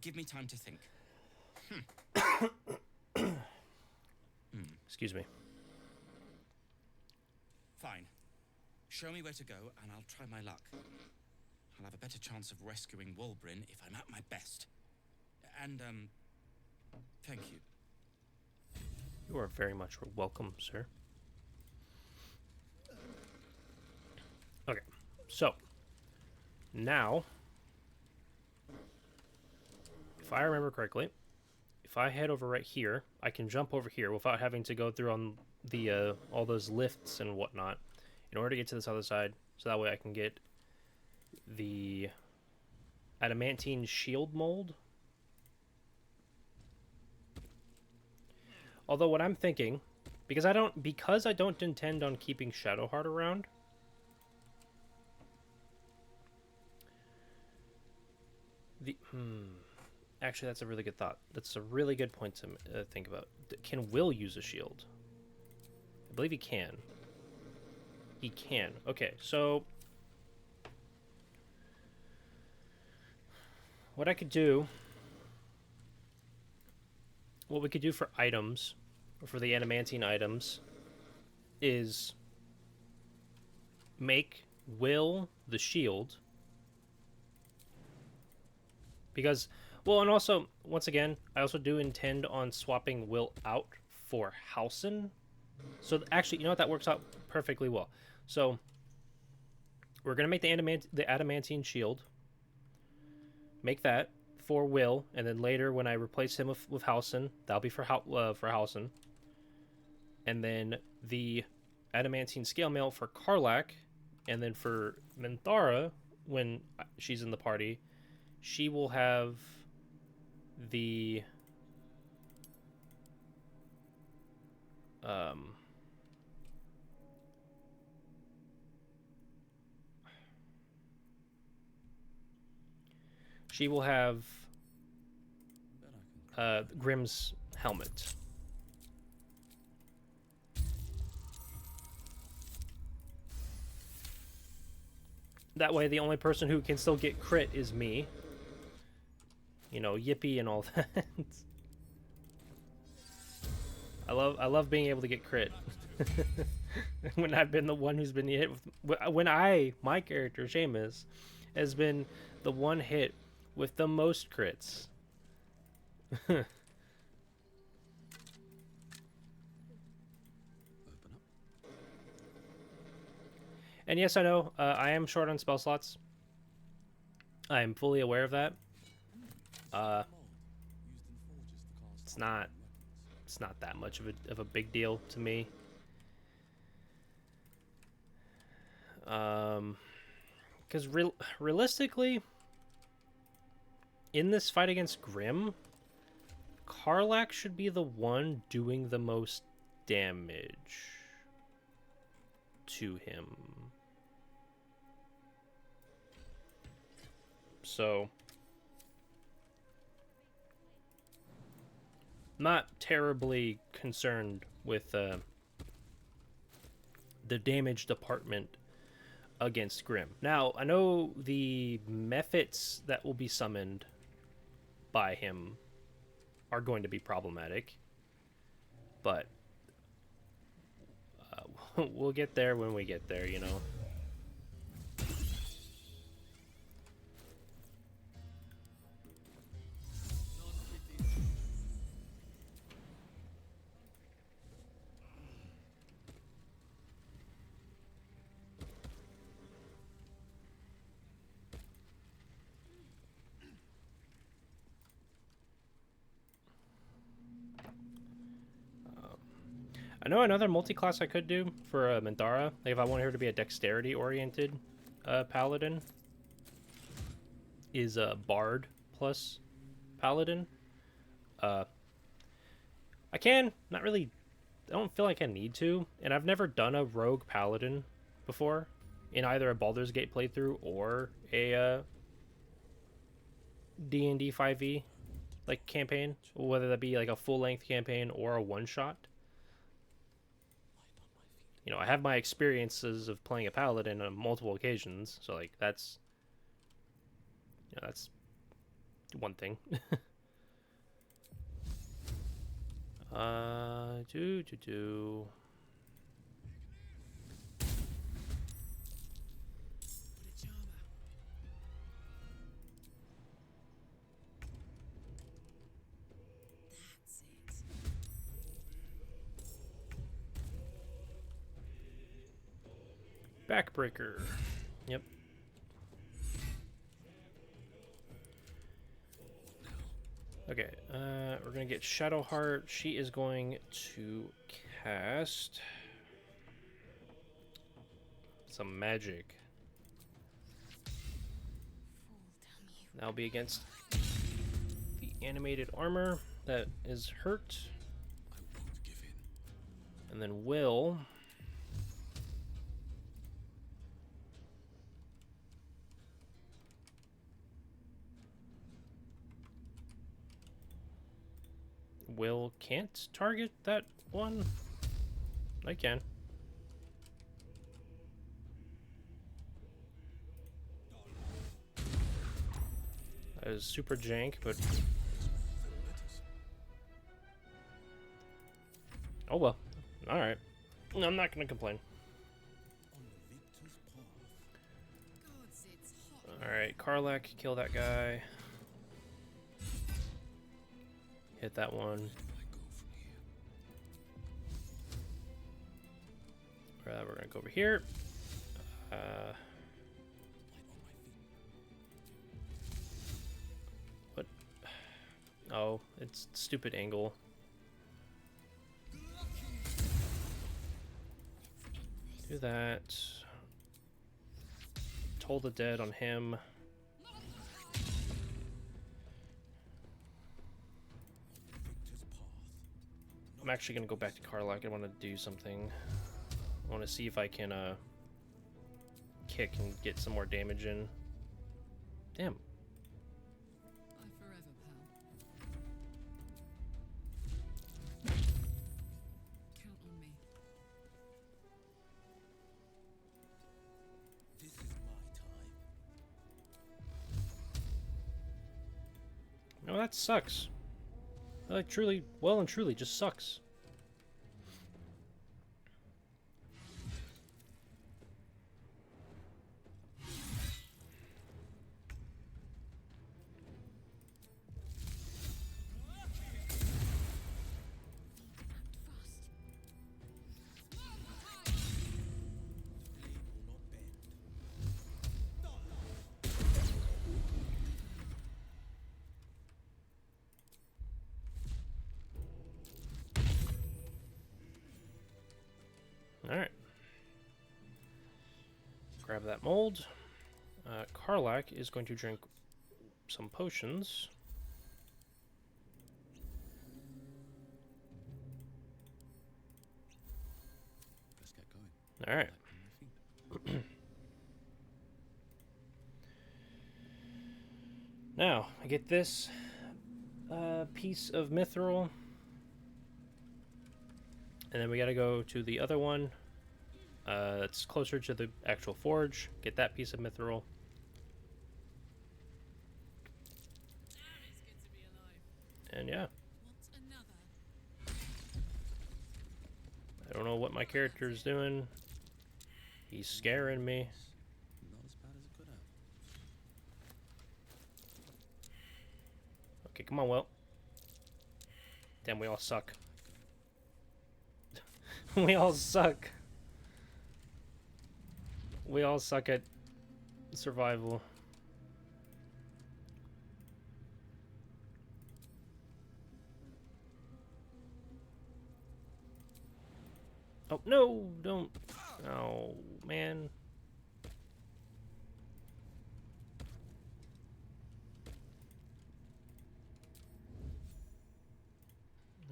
Give me time to think. Excuse me. Fine. Show me where to go, and I'll try my luck. I'll have a better chance of rescuing Wulbren if I'm at my best. And, thank you. You are very much welcome, sir. Okay, so now, if I remember correctly, if I head over right here, I can jump over here without having to go through on the all those lifts and whatnot in order to get to this other side. So that way I can get the adamantine shield mold. Although what I'm thinking, because I don't intend on keeping Shadowheart around. Actually, that's a really good thought. That's a really good point to think about. Can Will use a shield? I believe he can. He can. Okay, so what I could do, what we could do for items, or for the adamantine items, is make Will the shield. Because, well, and also, once again, I also do intend on swapping Will out for Halsin. So, actually, you know what? That works out perfectly well. So, we're going to make the adamantine shield. Make that for Will, and then later when I replace him with Halsin, that'll be for Halsin. And then the adamantine scale mail for Karlach, and then for Minthara, when she's in the party, she will have the she will have Grimm's helmet. That way the only person who can still get crit is me. You know, yippee and all that. I love being able to get crit. When I've been the one who's been hit with, my character Seamus has been the one hit with the most crits. Open up. And yes, I know I am short on spell slots. I am fully aware of that. It's not that much of a big deal to me. Because realistically, in this fight against Grimm, Karlach should be the one doing the most damage to him. So, not terribly concerned with the damage department against Grimm. Now, I know the methods that will be summoned by him are going to be problematic, but we'll get there when we get there, you know. I know another multi-class I could do for Minthara, like if I want her to be a dexterity-oriented paladin, is Bard plus paladin. I not really, I don't feel like I need to, and I've never done a rogue paladin before in either a Baldur's Gate playthrough or a D&D 5e like campaign, whether that be like a full-length campaign or a one-shot. You know, I have my experiences of playing a paladin on multiple occasions, so like that's, you know, that's one thing. Do. Backbreaker. Yep. Okay, we're gonna get Shadowheart. She is going to cast some magic. That'll be against the animated armor that is hurt. I won't give in. And then Will can't target that one. I can. That is super jank, but oh well. All right. I'm not gonna complain. Gods, it's hot. All right, Karlak, kill that guy. Hit that one. We're gonna go over here. What? Oh, it's stupid angle. Do that. Toll the Dead on him. I'm actually gonna go back to Karlak. I want to do something. I want to see if I can kick and get some more damage in. Damn. Bye forever, pal. Count on me. This is my time. No, that sucks. Like, truly, well and truly, just sucks. Alright. Grab that mold. Karlak is going to drink some potions. Let's get going. Alright. Now, I get this piece of mithril. And then we gotta go to the other one that's closer to the actual forge. Get that piece of mithril. It's good to be alive. And yeah, Want another? I don't know what my character is doing. He's scaring me. Not as bad as it could have. Okay, come on, Will. Damn, we all suck. We all suck. We all suck at survival. Oh, no, don't. Oh, man.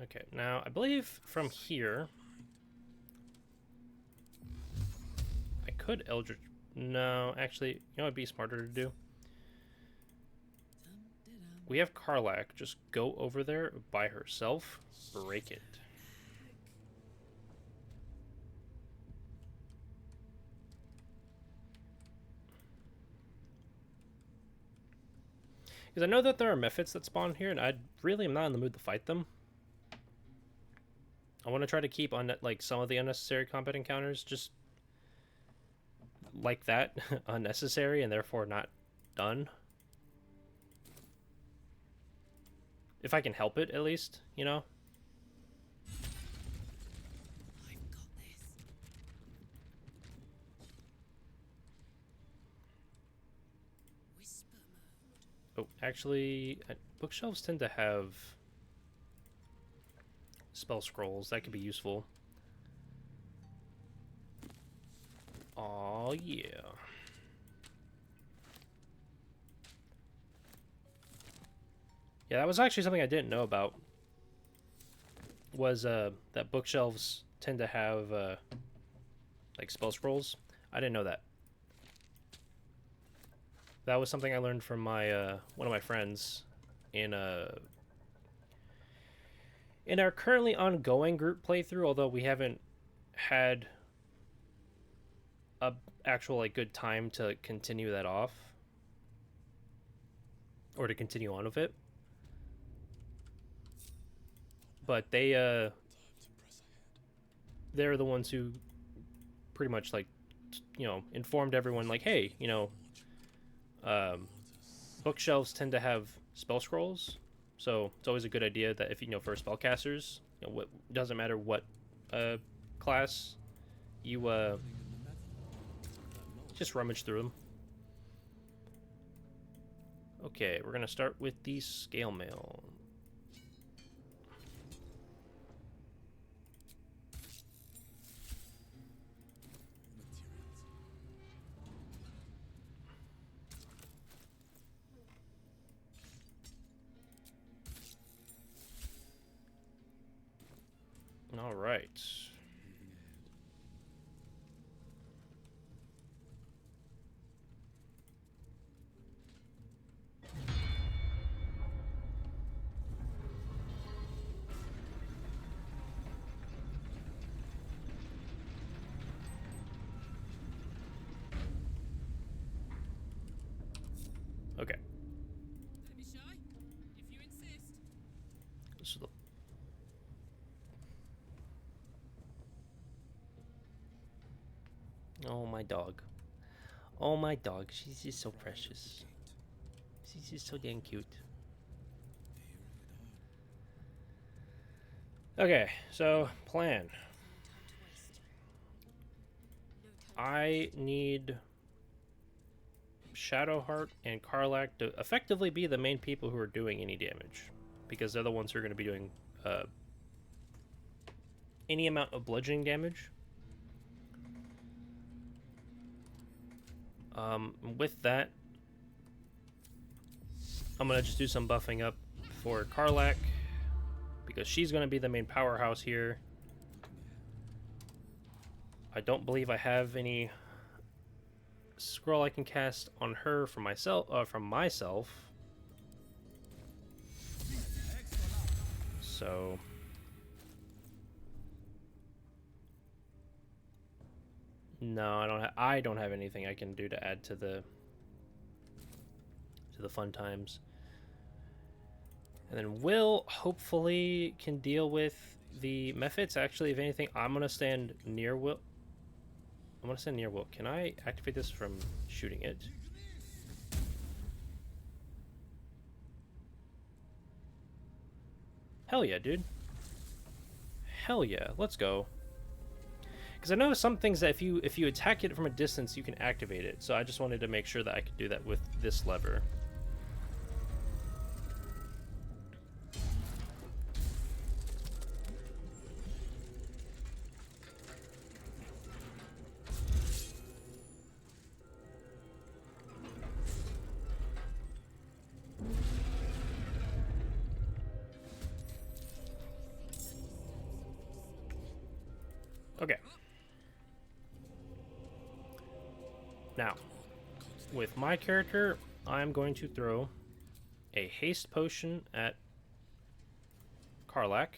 Okay, now I believe from here I could Eldritch. No, actually, you know what'd be smarter to do? We have Karlak just go over there by herself, break it. Because I know that there are mephits that spawn here, and I really am not in the mood to fight them. I want to try to keep on like some of the unnecessary combat encounters just like that, unnecessary, and therefore not done. If I can help it, at least, you know? I've got this. Oh, actually, bookshelves tend to have spell scrolls. That could be useful. Oh yeah. Yeah, that was actually something I didn't know about. Was that bookshelves tend to have like spell scrolls? I didn't know that. That was something I learned from my one of my friends in our currently ongoing group playthrough. Although we haven't had a actual like good time to continue that off or to continue on with it. But they're the ones who pretty much like informed everyone like, hey, bookshelves tend to have spell scrolls, so it's always a good idea that if for spellcasters, what doesn't matter what class you just rummage through them. Okay, we're gonna start with the scale mail. All right. Okay. Don't be shy, if you insist. This is the Oh, my dog. Oh, my dog. She's just so precious. She's just so damn cute. Okay, so plan. I need Shadowheart and Karlach to effectively be the main people who are doing any damage, because they're the ones who are going to be doing any amount of bludgeoning damage. With that, I'm going to just do some buffing up for Karlach, because she's going to be the main powerhouse here. I don't believe I have any scroll I can cast on her from myself. So no, I don't have anything I can do to add to the fun times. And then Will hopefully can deal with the Mephits. Actually, if anything, I'm gonna stand near Will. Can I activate this from shooting it? Hell yeah, dude. Hell yeah, let's go. Because I know some things that if you attack it from a distance, you can activate it. So I just wanted to make sure that I could do that with this lever. Okay. Now, with my character, I'm going to throw a haste potion at Karlach.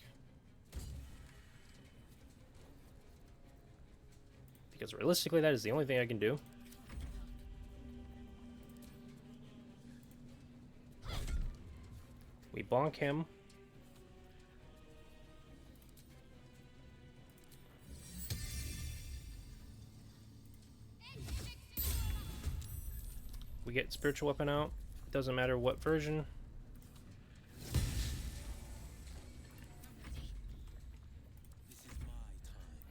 Because realistically, that is the only thing I can do. We bonk him. We get spiritual weapon out. Doesn't matter what version.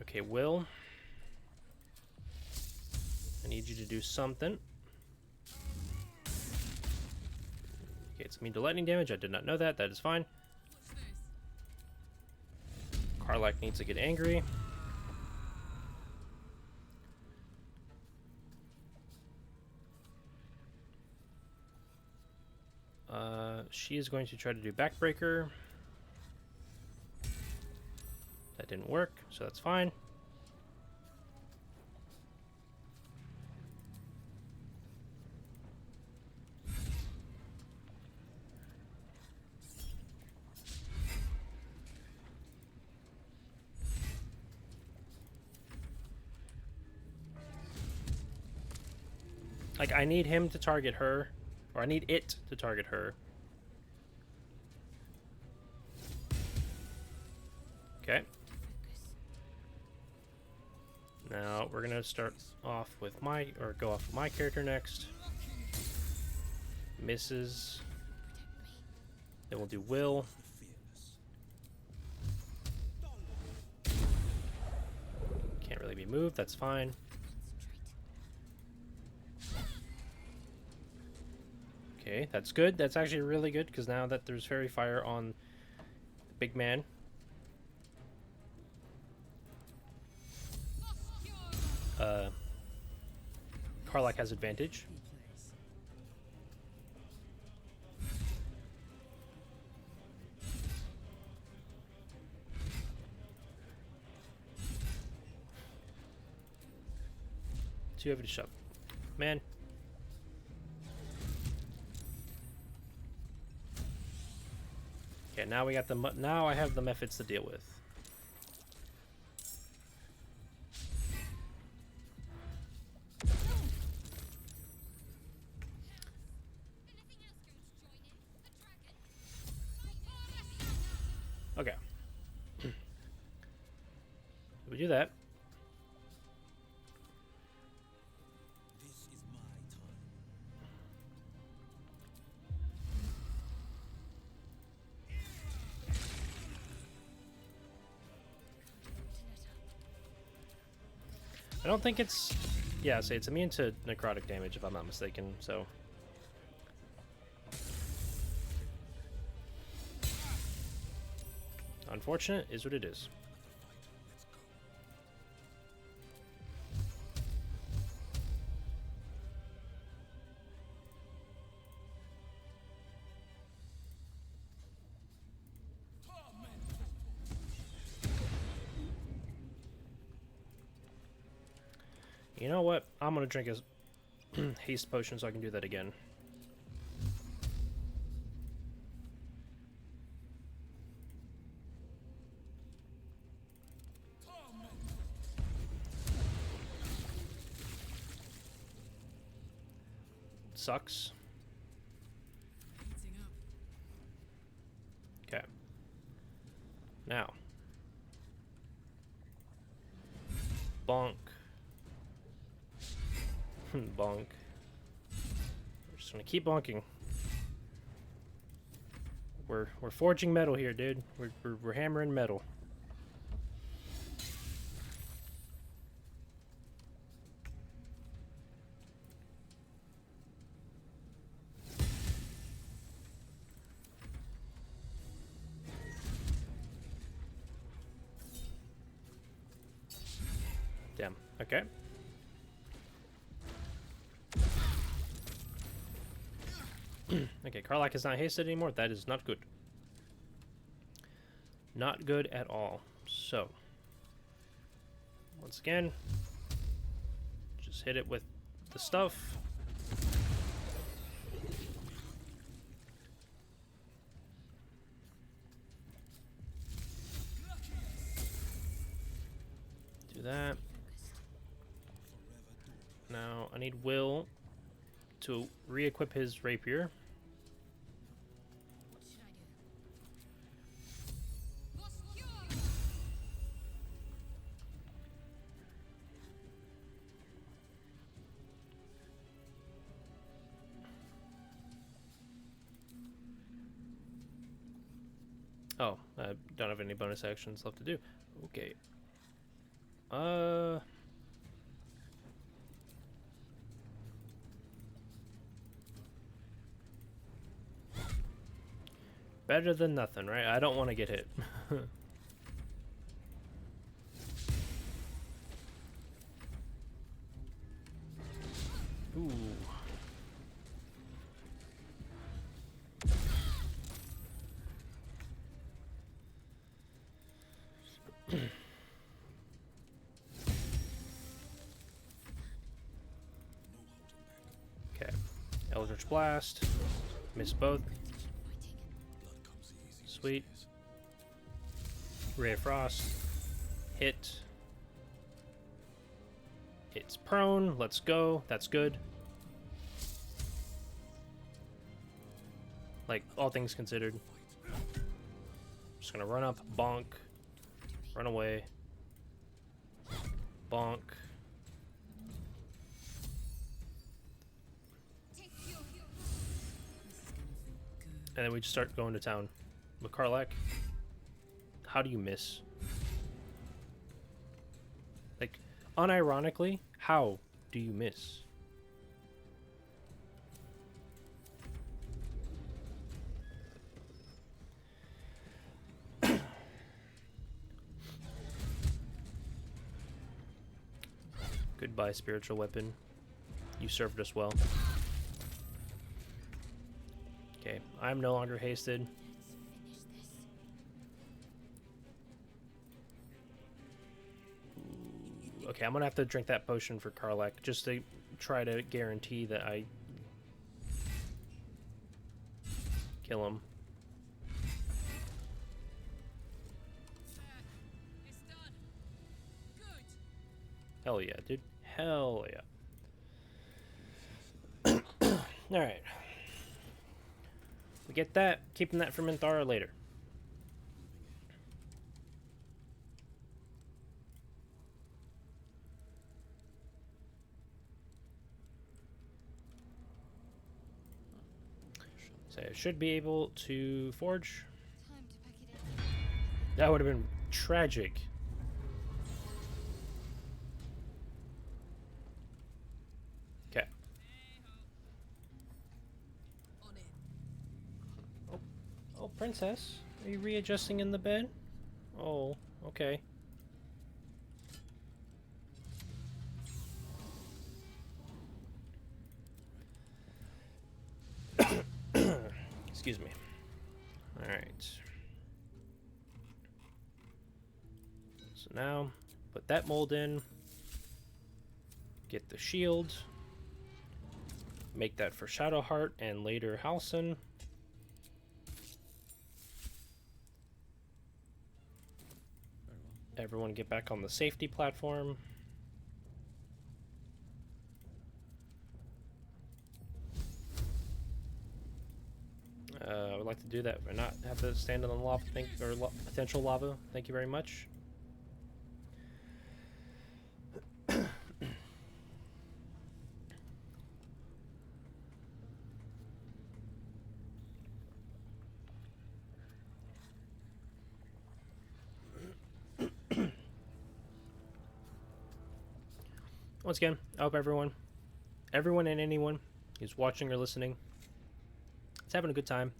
Okay, Will. I need you to do something. Okay, it's immune to lightning damage. I did not know that. That is fine. Karlach needs to get angry. She is going to try to do Backbreaker. That didn't work, so that's fine. Like, I need him to target her, or I need it to target her. Okay. Now, we're gonna start off with my, or go off with my character next. Misses. Then we'll do Will. Can't really be moved, that's fine. Okay, that's good. That's actually really good, because now that there's Fairy Fire on the big man. Karlach has advantage. Too heavy to shove. Man. Okay, now we got the now I have the methods to deal with. Okay. We do that. This is my time. I don't think it's... Yeah, say it's immune to necrotic damage, if I'm not mistaken, so... Unfortunate is what it is. You know what? I'm gonna drink a haste potion so I can do that again. Sucks. Okay. Now. Bonk. Bonk. We're just gonna keep bonking. We're forging metal here, dude. We're hammering metal. Damn. Okay. Okay, Karlach is not hasted anymore. That is not good. Not good at all. So, once again, just hit it with the stuff. Do that. Now, I need Will to re-equip his rapier. Oh, I don't have any bonus actions left to do. Okay. Better than nothing, right? I don't want to get hit. Ooh. Okay. Eldritch Blast. Miss both. Sweet. Ray of Frost. Hit. It's prone. Let's go. That's good. Like, all things considered. Just gonna run up. Bonk. Run away. Bonk. And then we just start going to town. McCarlack, how do you miss? Like, unironically, how do you miss? Goodbye, spiritual weapon. You served us well. Okay, I'm no longer hasted. Ooh, okay, I'm gonna have to drink that potion for Karlak just to try to guarantee that I kill him. It's done. Good. Hell yeah, dude. Hell yeah. Alright. We get that. Keeping that for Minthara later. So I should be able to forge. That would have been tragic. Okay. Oh, princess. Are you readjusting in the bed? Oh, okay. Excuse me. Alright. So now, put that mold in. Get the shield. Make that for Shadowheart and later Halcyon. Everyone get back on the safety platform. I would like to do that and not have to stand on the lava, potential lava. Thank you very much. Once again, I hope everyone and anyone who's watching or listening is having a good time.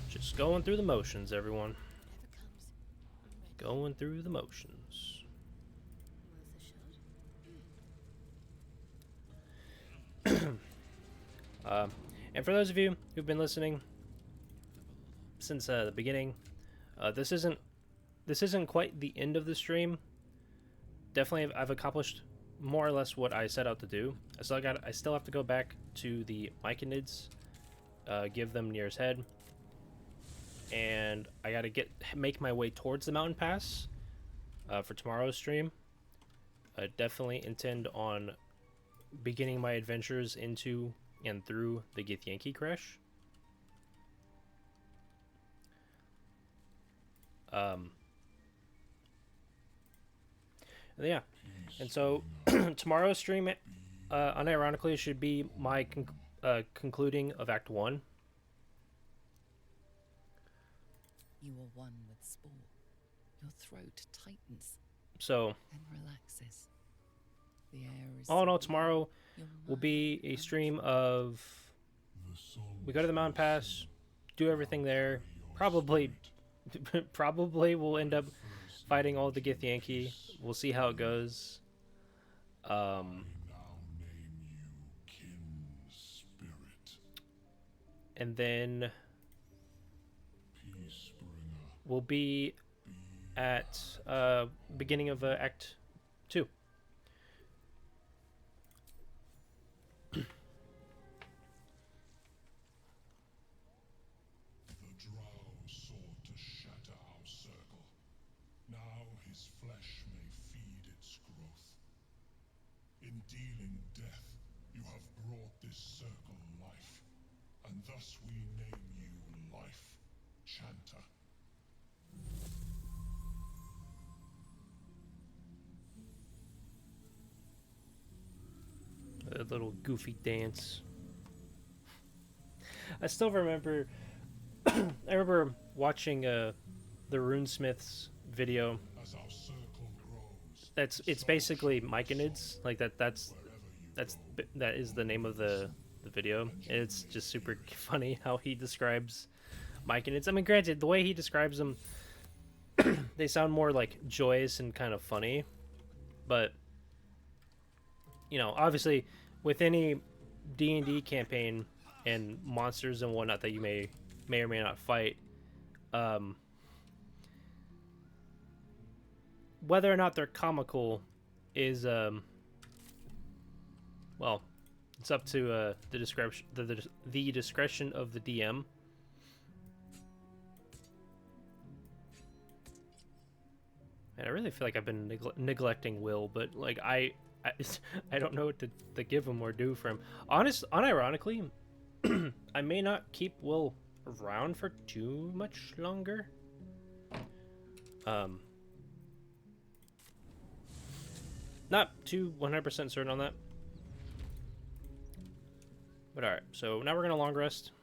Just going through the motions, everyone. Going through the motions. And for those of you who've been listening since the beginning, this isn't quite the end of the stream. Definitely, I've accomplished more or less what I set out to do. I still have to go back to the Myconids, give them Nir's head, and I gotta make my way towards the mountain pass for tomorrow's stream. I definitely intend on beginning my adventures into and through the Githyanki Crash. Yeah, and so tomorrow's stream, unironically, should be my concluding of Act 1. You are one with Spore. Your throat tightens So and relaxes. The air is All in all, so tomorrow your will mind be a and stream of The souls we go to the mountain will pass, sing, do everything there. carry your Probably, spirit. probably we'll end up First fighting all the named you Githyanki. peace. We'll see how it goes. I now name you kin spirit. And then Peace bringer. we'll be Be at beginning of Act 2. The drow sought to shatter our circle. Now his flesh may feed its growth. In dealing death, you have brought this circle life, and thus we name you Life Chanter. A little goofy dance. I still remember. I remember watching the Runesmiths video. As our circle grows, It's basically Myconids. Like that is the name of the video. And it's just super funny how he describes Myconids. I mean, granted, the way he describes them, they sound more like joyous and kind of funny, but you know, obviously, with any D&D campaign and monsters and whatnot that you may or may not fight, whether or not they're comical is well, it's up to the discretion the discretion of the DM. And I really feel like I've been neglecting Will, but like I don't know what to give him or do for him. Unironically, I may not keep Will around for too much longer. Not too 100% certain on that. But alright, so now we're gonna long rest.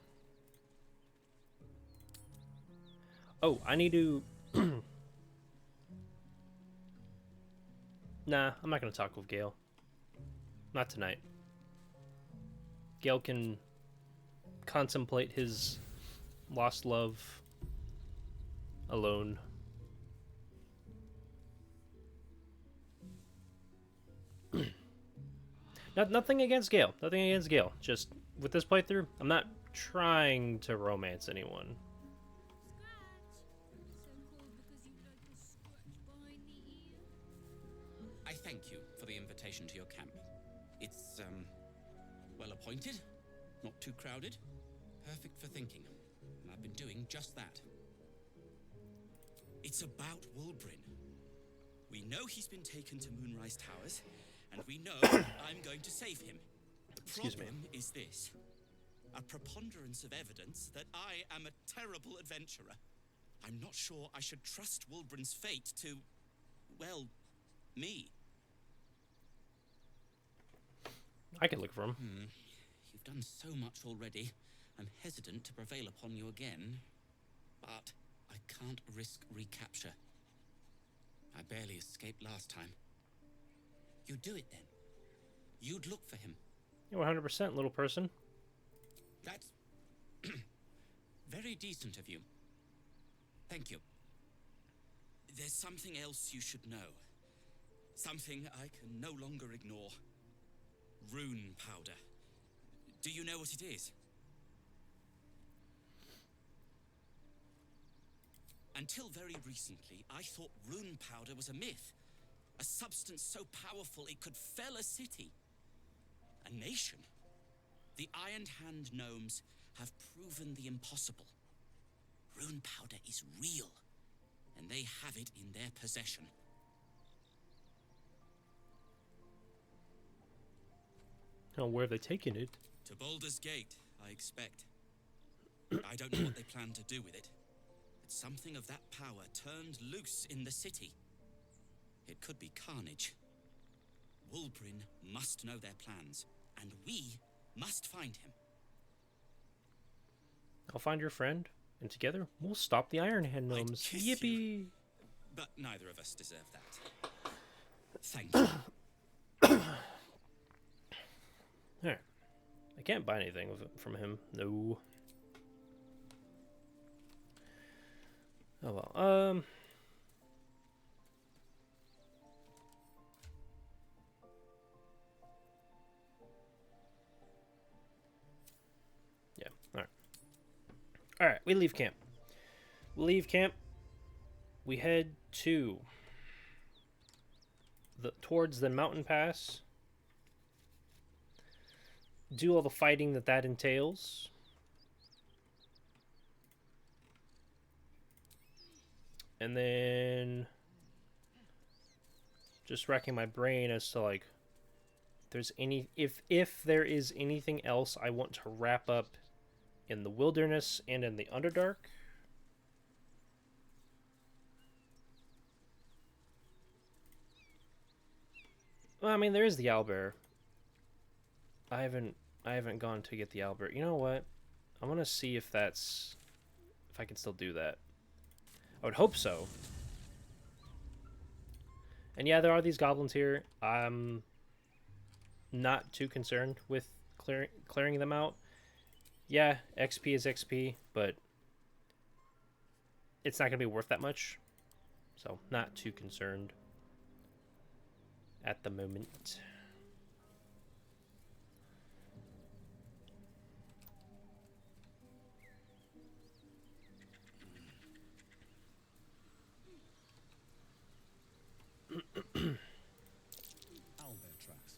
Oh, I need to... Nah, I'm not gonna talk with Gale. Not tonight. Gale can contemplate his lost love alone. Nothing against Gale. Nothing against Gale. Just with this playthrough, I'm not trying to romance anyone. I thank you for the invitation to your camp. It's, well appointed, not too crowded, perfect for thinking, and I've been doing just that. It's about Wulbrin. We know he's been taken to Moonrise Towers, and we know I'm going to save him. The Excuse me. problem is this. A preponderance of evidence that I am a terrible adventurer. I'm not sure I should trust Wulbrin's fate to, well, me. I can look for him. You've done so much already. I'm hesitant to prevail upon you again. But I can't risk recapture. I barely escaped last time. You'd do it then. You'd look for him. You're 100%, little person. That's very decent of you. Thank you. There's something else you should know. Something I can no longer ignore. Rune powder. Do you know what it is? Until very recently, I thought rune powder was a myth. A substance so powerful it could fell a city. A nation. The Iron Hand gnomes have proven the impossible. Rune powder is real, and they have it in their possession. Oh, where have they taken it? To Baldur's Gate, I expect. I don't know what they plan to do with it. But something of that power turned loose in the city. It could be carnage. Wulbrin must know their plans, and we must find him. I'll find your friend, and together we'll stop the Iron Hand I'd gnomes. kiss Yippee! you. But neither of us deserve that. Thank you. Alright. I can't buy anything from him. No. Oh well. Yeah. Alright. Alright, we leave camp. We leave camp. We head to towards the mountain pass. Do all the fighting that entails. And then just racking my brain as to like if there is anything else I want to wrap up in the wilderness and in the Underdark. Well, I mean, there is the owlbear. I haven't gone to get the owlbear. You know what? I want to see if I can still do that. I would hope so. And yeah, there are these goblins here. I'm not too concerned with clearing them out. Yeah, XP is XP, but it's not going to be worth that much. So, not too concerned at the moment. Owlbear tracks.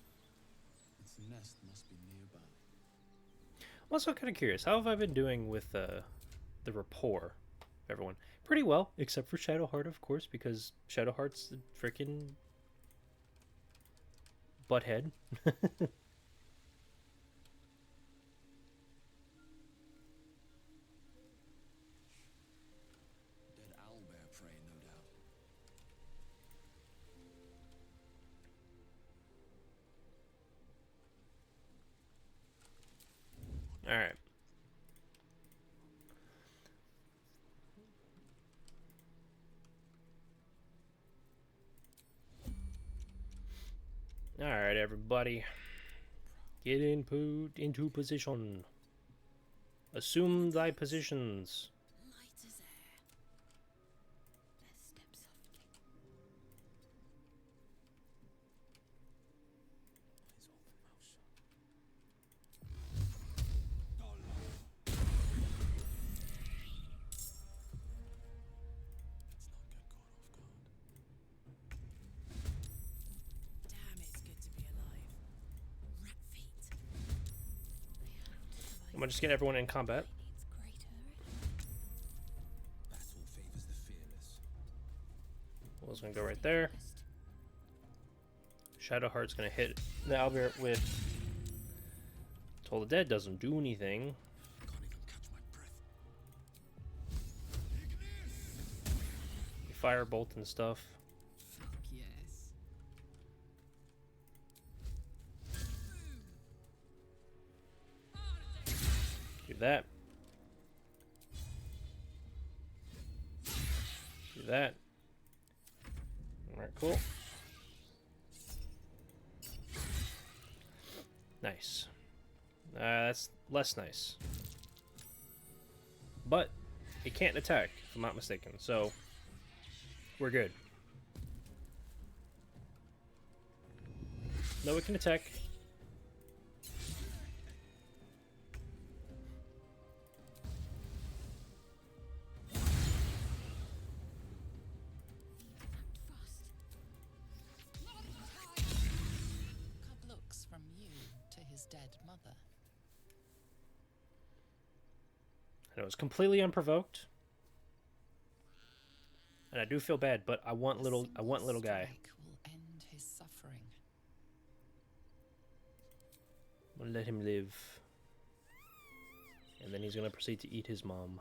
Its nest must be nearby. I'm also kind of curious. How have I been doing with the rapport of everyone? Pretty well, except for Shadowheart, of course, because Shadowheart's the freaking butthead. Dead owlbear prey, no doubt. All right. All right, everybody. Get into position. Assume thy positions. Light as air. Their steps softly. His open mouth shut. Let's not get caught off guard. Damn, it's good to be alive. Rat feet. I'm gonna just get everyone in combat. Needs greater. Battle favors the fearless. Will's gonna go right there. Shadowheart's gonna hit the owlbear with Toll the Dead. Doesn't do anything. I can't even catch my breath. Firebolt and stuff. Fuck yes. Do that. Do that. Alright, cool. Nice. That's less nice. But it can't attack, if I'm not mistaken, so we're good. No, it can attack. Cub looks from you to his dead mother. I know it's completely unprovoked. And I do feel bad, but I want little guy. Strike will end his suffering. I'm gonna let him live. And then he's gonna proceed to eat his mom.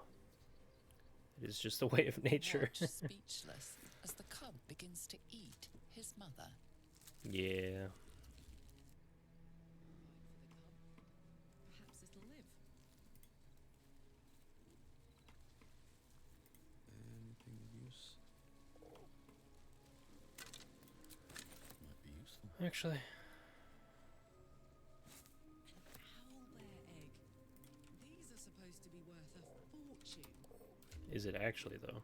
It is just the way of nature. Watch speechless as the cub begins to eat his mother. Yeah. Perhaps it'll live. Anything of use? Might be useful. Actually, is it actually, though?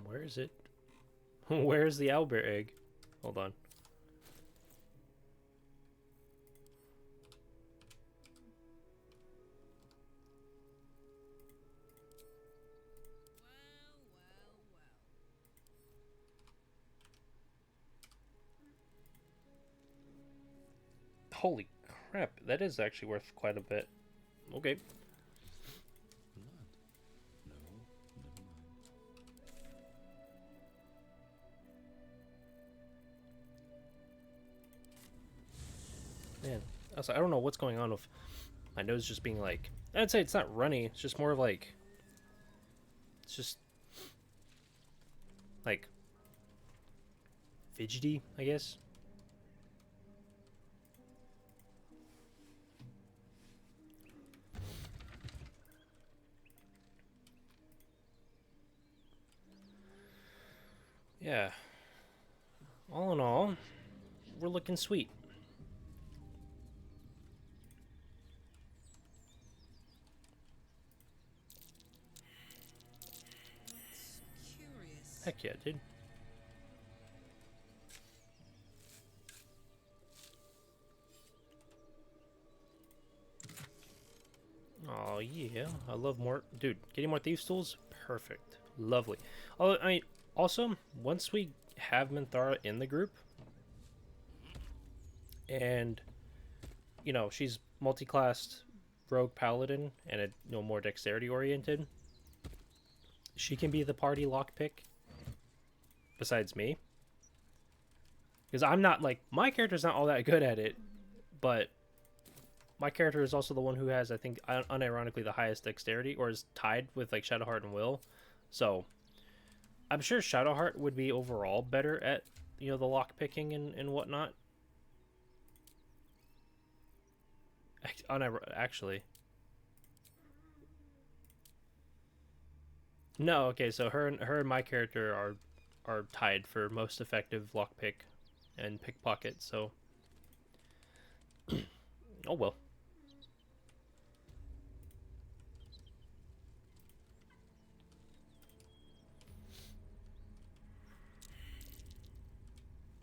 Where is it? Where's the owlbear egg? Hold on. Holy crap, that is actually worth quite a bit. Okay. Blood? No, never mind. Man, I don't know what's going on with my nose just being like... I'd say it's not runny, it's just more of like... It's just... like... fidgety, I guess. Yeah. All in all, we're looking sweet. Curious. Heck yeah, dude. Oh yeah, I love more. Dude, getting more thieves tools, perfect, lovely. Oh, I mean, also once we have Minthara in the group, and you know she's multi-classed rogue paladin and more dexterity oriented, she can be the party lockpick. Besides me, because I'm not like my character's not all that good at it, but my character is also the one who has, I think, unironically the highest dexterity, or is tied with like Shadowheart and Will. So I'm sure Shadowheart would be overall better at the lock picking and whatnot. Actually, no. Okay, so her and my character are tied for most effective lockpick and pickpocket. So oh well.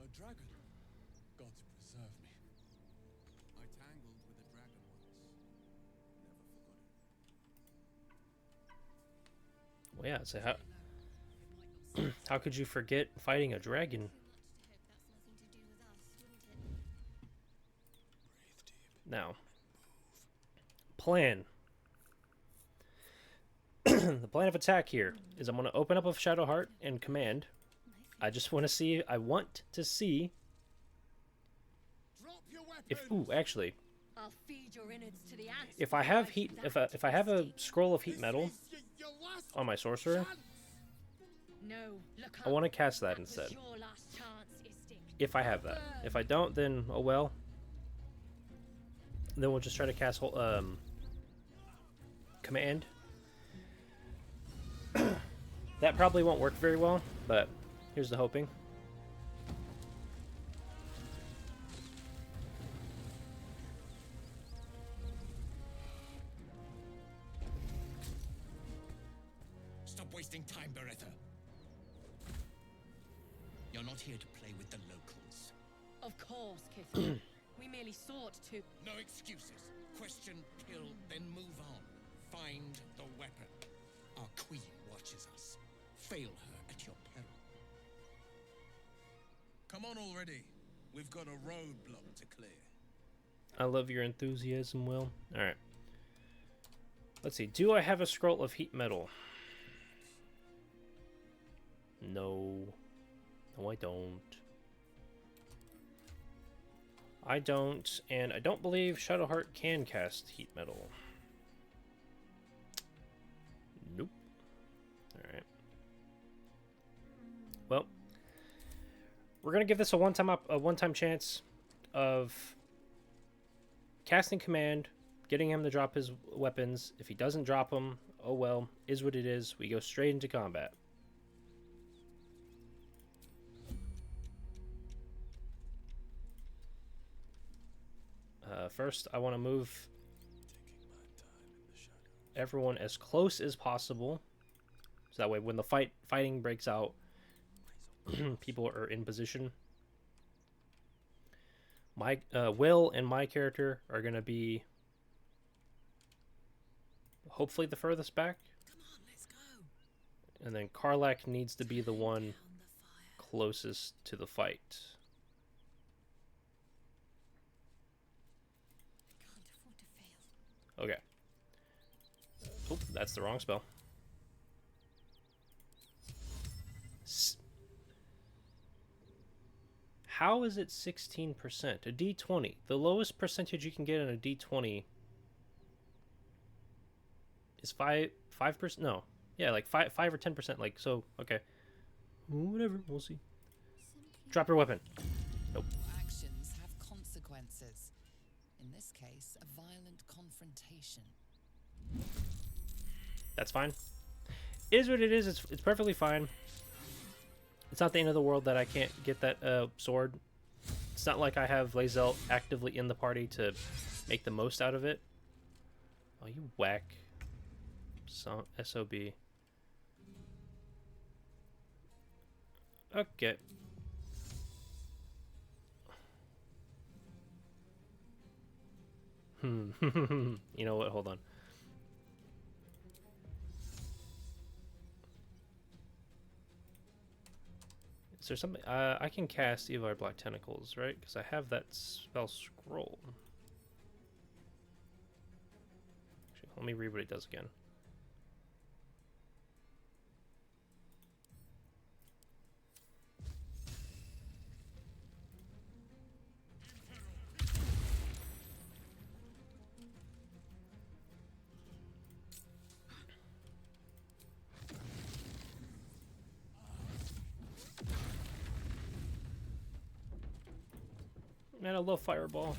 A dragon. Gods preserve me. I tangled with a dragon once. Never forgot it. Well, yeah. So how could you forget fighting a dragon? Now, plan. The plan of attack here is I'm going to open up with Shadowheart and command. I want to see if actually I'll feed your innards to the ants. if I have heat if I have a scroll of heat metal on my sorcerer, No, look I want to cast that instead. your last chance, Istik. If I have that. If I don't, then oh well. Then we'll just try to cast command. That probably won't work very well, but here's the hoping. Stop wasting time, Beretta. You're not here to play with the locals. Of course, Kithra. We merely sought to... No excuses. Question, kill, then move on. Find the weapon. Our queen watches us. Fail her at your peril. Come on already. We've got a roadblock to clear. I love your enthusiasm, Will. Alright. Let's see. Do I have a scroll of heat metal? No. No, I don't. I don't, and I don't believe Shadowheart can cast heat metal. Nope. Alright. Well, we're gonna give this a one-time chance of casting command, getting him to drop his weapons. If he doesn't drop them, oh well, is what it is. We go straight into combat. First, I want to move everyone as close as possible, so that way when the fighting breaks out, people are in position. My Will and my character are gonna be hopefully the furthest back. Come on, let's go. And then Karlak needs to be the one closest to the fight. Can't afford to fail. Okay. Oop, that's the wrong spell. How is it 16%? A D20. The lowest percentage you can get on a D20 is 5%. No. Yeah, like 5 or 10%. Like, so, okay. Whatever, we'll see. Drop your weapon. Nope. Your actions have consequences. In this case, a violent confrontation. That's fine. It is what it is. It's perfectly fine. It's not the end of the world that I can't get that sword. It's not like I have Lae'zel actively in the party to make the most out of it. Oh, you whack. SOB. Okay. You know what? Hold on. Is there something? I can cast Evar Black Tentacles, right? Because I have that spell scroll. Actually, let me read what it does again. Man, I love Fireball.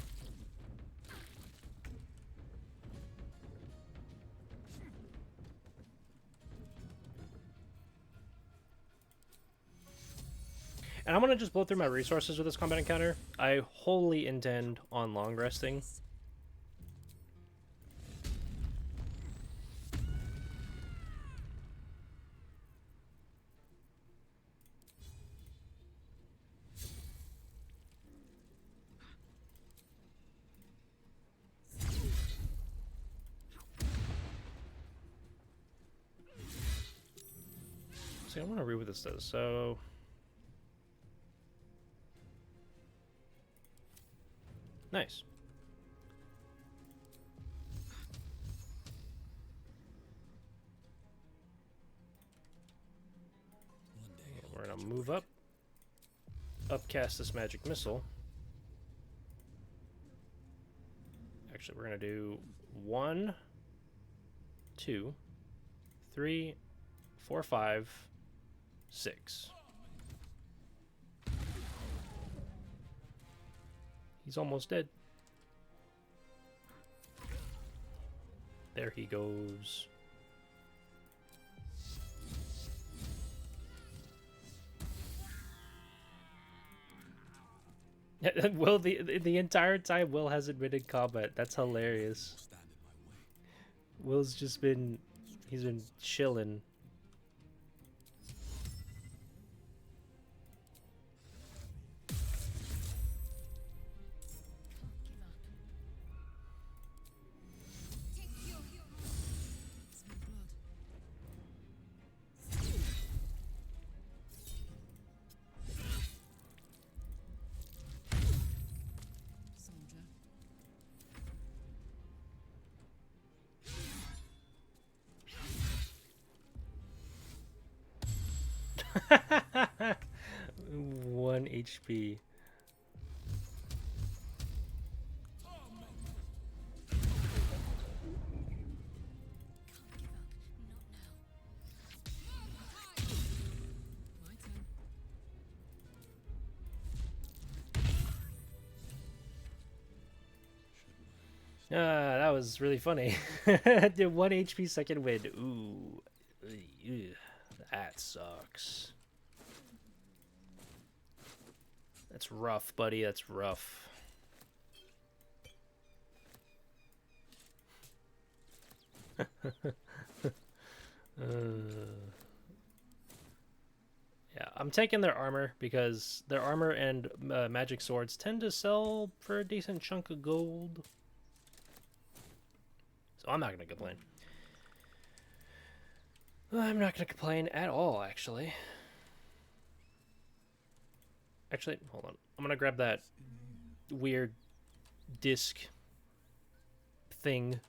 And I'm going to just blow through my resources with this combat encounter. I wholly intend on long resting. See, I want to read what this does. So... Nice. We're going to move up. Upcast this magic missile. Actually, we're going to do 1, 2, 3, 4, 5, 6. He's almost dead. There he goes. Will the entire time Will hasn't been in combat. That's hilarious. Will's just been chilling. Soldier. 1 HP. That was really funny. Did 1 HP second wind. Ooh. That sucks. That's rough, buddy. That's rough. Yeah, I'm taking their armor because their armor and magic swords tend to sell for a decent chunk of gold. So I'm not going to complain. I'm not going to complain at all, actually. Actually, hold on. I'm going to grab that weird disc thing.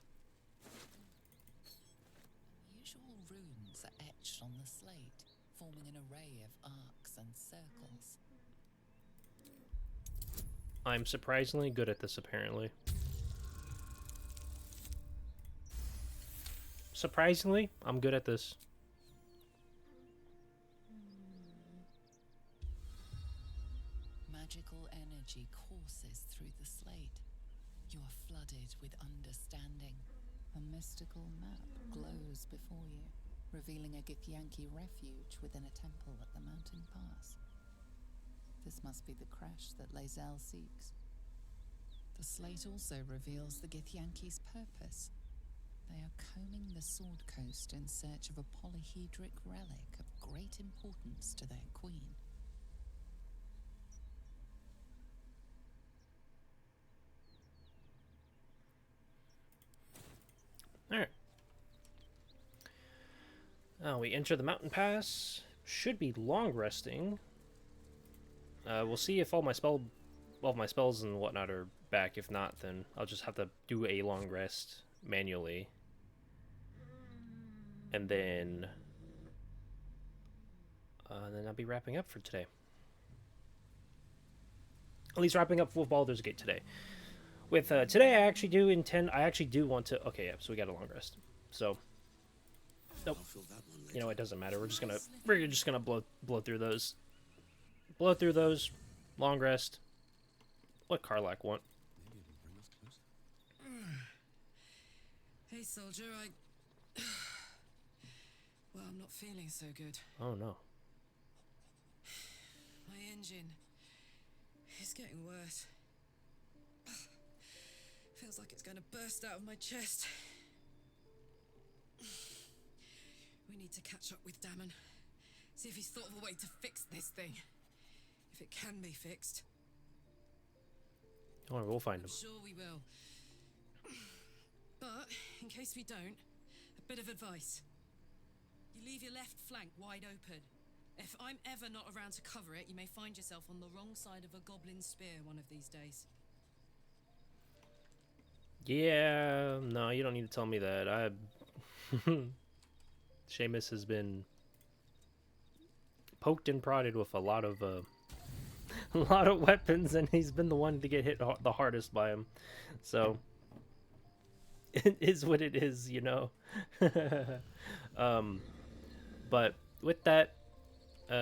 Unusual runes are etched on the slate, forming an array of arcs and circles. I'm surprisingly good at this, apparently. Surprisingly, I'm good at this. Magical energy courses through the slate. You are flooded with understanding. A mystical map glows before you, revealing a Githyanki refuge within a temple at the mountain pass. This must be the crash that Lae'zel seeks. The slate also reveals the Githyanki's purpose. They are combing the Sword Coast in search of a polyhedric relic of great importance to their queen. Alright. Now we enter the mountain pass. Should be long resting. We'll see if all my spells and whatnot are back. If not, then I'll just have to do a long rest manually. And then I'll be wrapping up for today. At least wrapping up with Baldur's Gate today. With today, I actually do want to. Okay, yeah. So we got a long rest. So, nope. You know, it doesn't matter. We're just gonna blow through those. Blow through those. Long rest. What Karlach want? Hey, soldier, well, I'm not feeling so good. Oh no. My engine is getting worse. Feels like it's going to burst out of my chest. We need to catch up with Damon. See if he's thought of a way to fix this thing. If it can be fixed. Don't worry, we'll find him. I'm sure we will. But, in case we don't, a bit of advice. You leave your left flank wide open. If I'm ever not around to cover it, you may find yourself on the wrong side of a goblin spear one of these days. Yeah, no, you don't need to tell me that. Seamus has been poked and prodded with a lot of weapons, and he's been the one to get hit the hardest by them. So it is what it is, you know. But with that,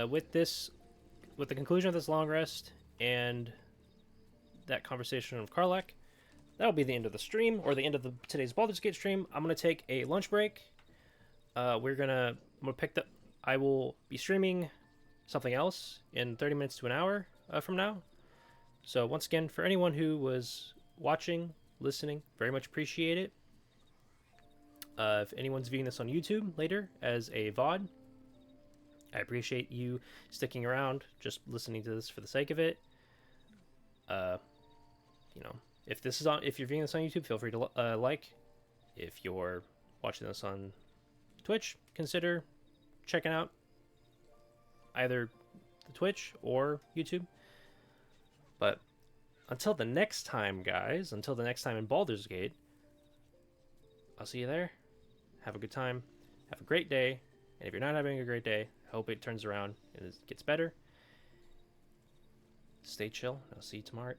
with the conclusion of this long rest and that conversation with Karlach, that'll be the end of the stream, or the end of today's Baldur's Gate stream. I'm gonna take a lunch break. I'm gonna pick up. I will be streaming something else in 30 minutes to an hour from now. So once again, for anyone who was watching, listening, very much appreciate it. If anyone's viewing this on YouTube later as a VOD, I appreciate you sticking around, just listening to this for the sake of it. You know, if you're viewing this on YouTube, feel free to like. If you're watching this on Twitch, consider checking out either the Twitch or YouTube. But until the next time, guys, until the next time in Baldur's Gate, I'll see you there. Have a good time. Have a great day. And if you're not having a great day, I hope it turns around and it gets better. Stay chill. I'll see you tomorrow.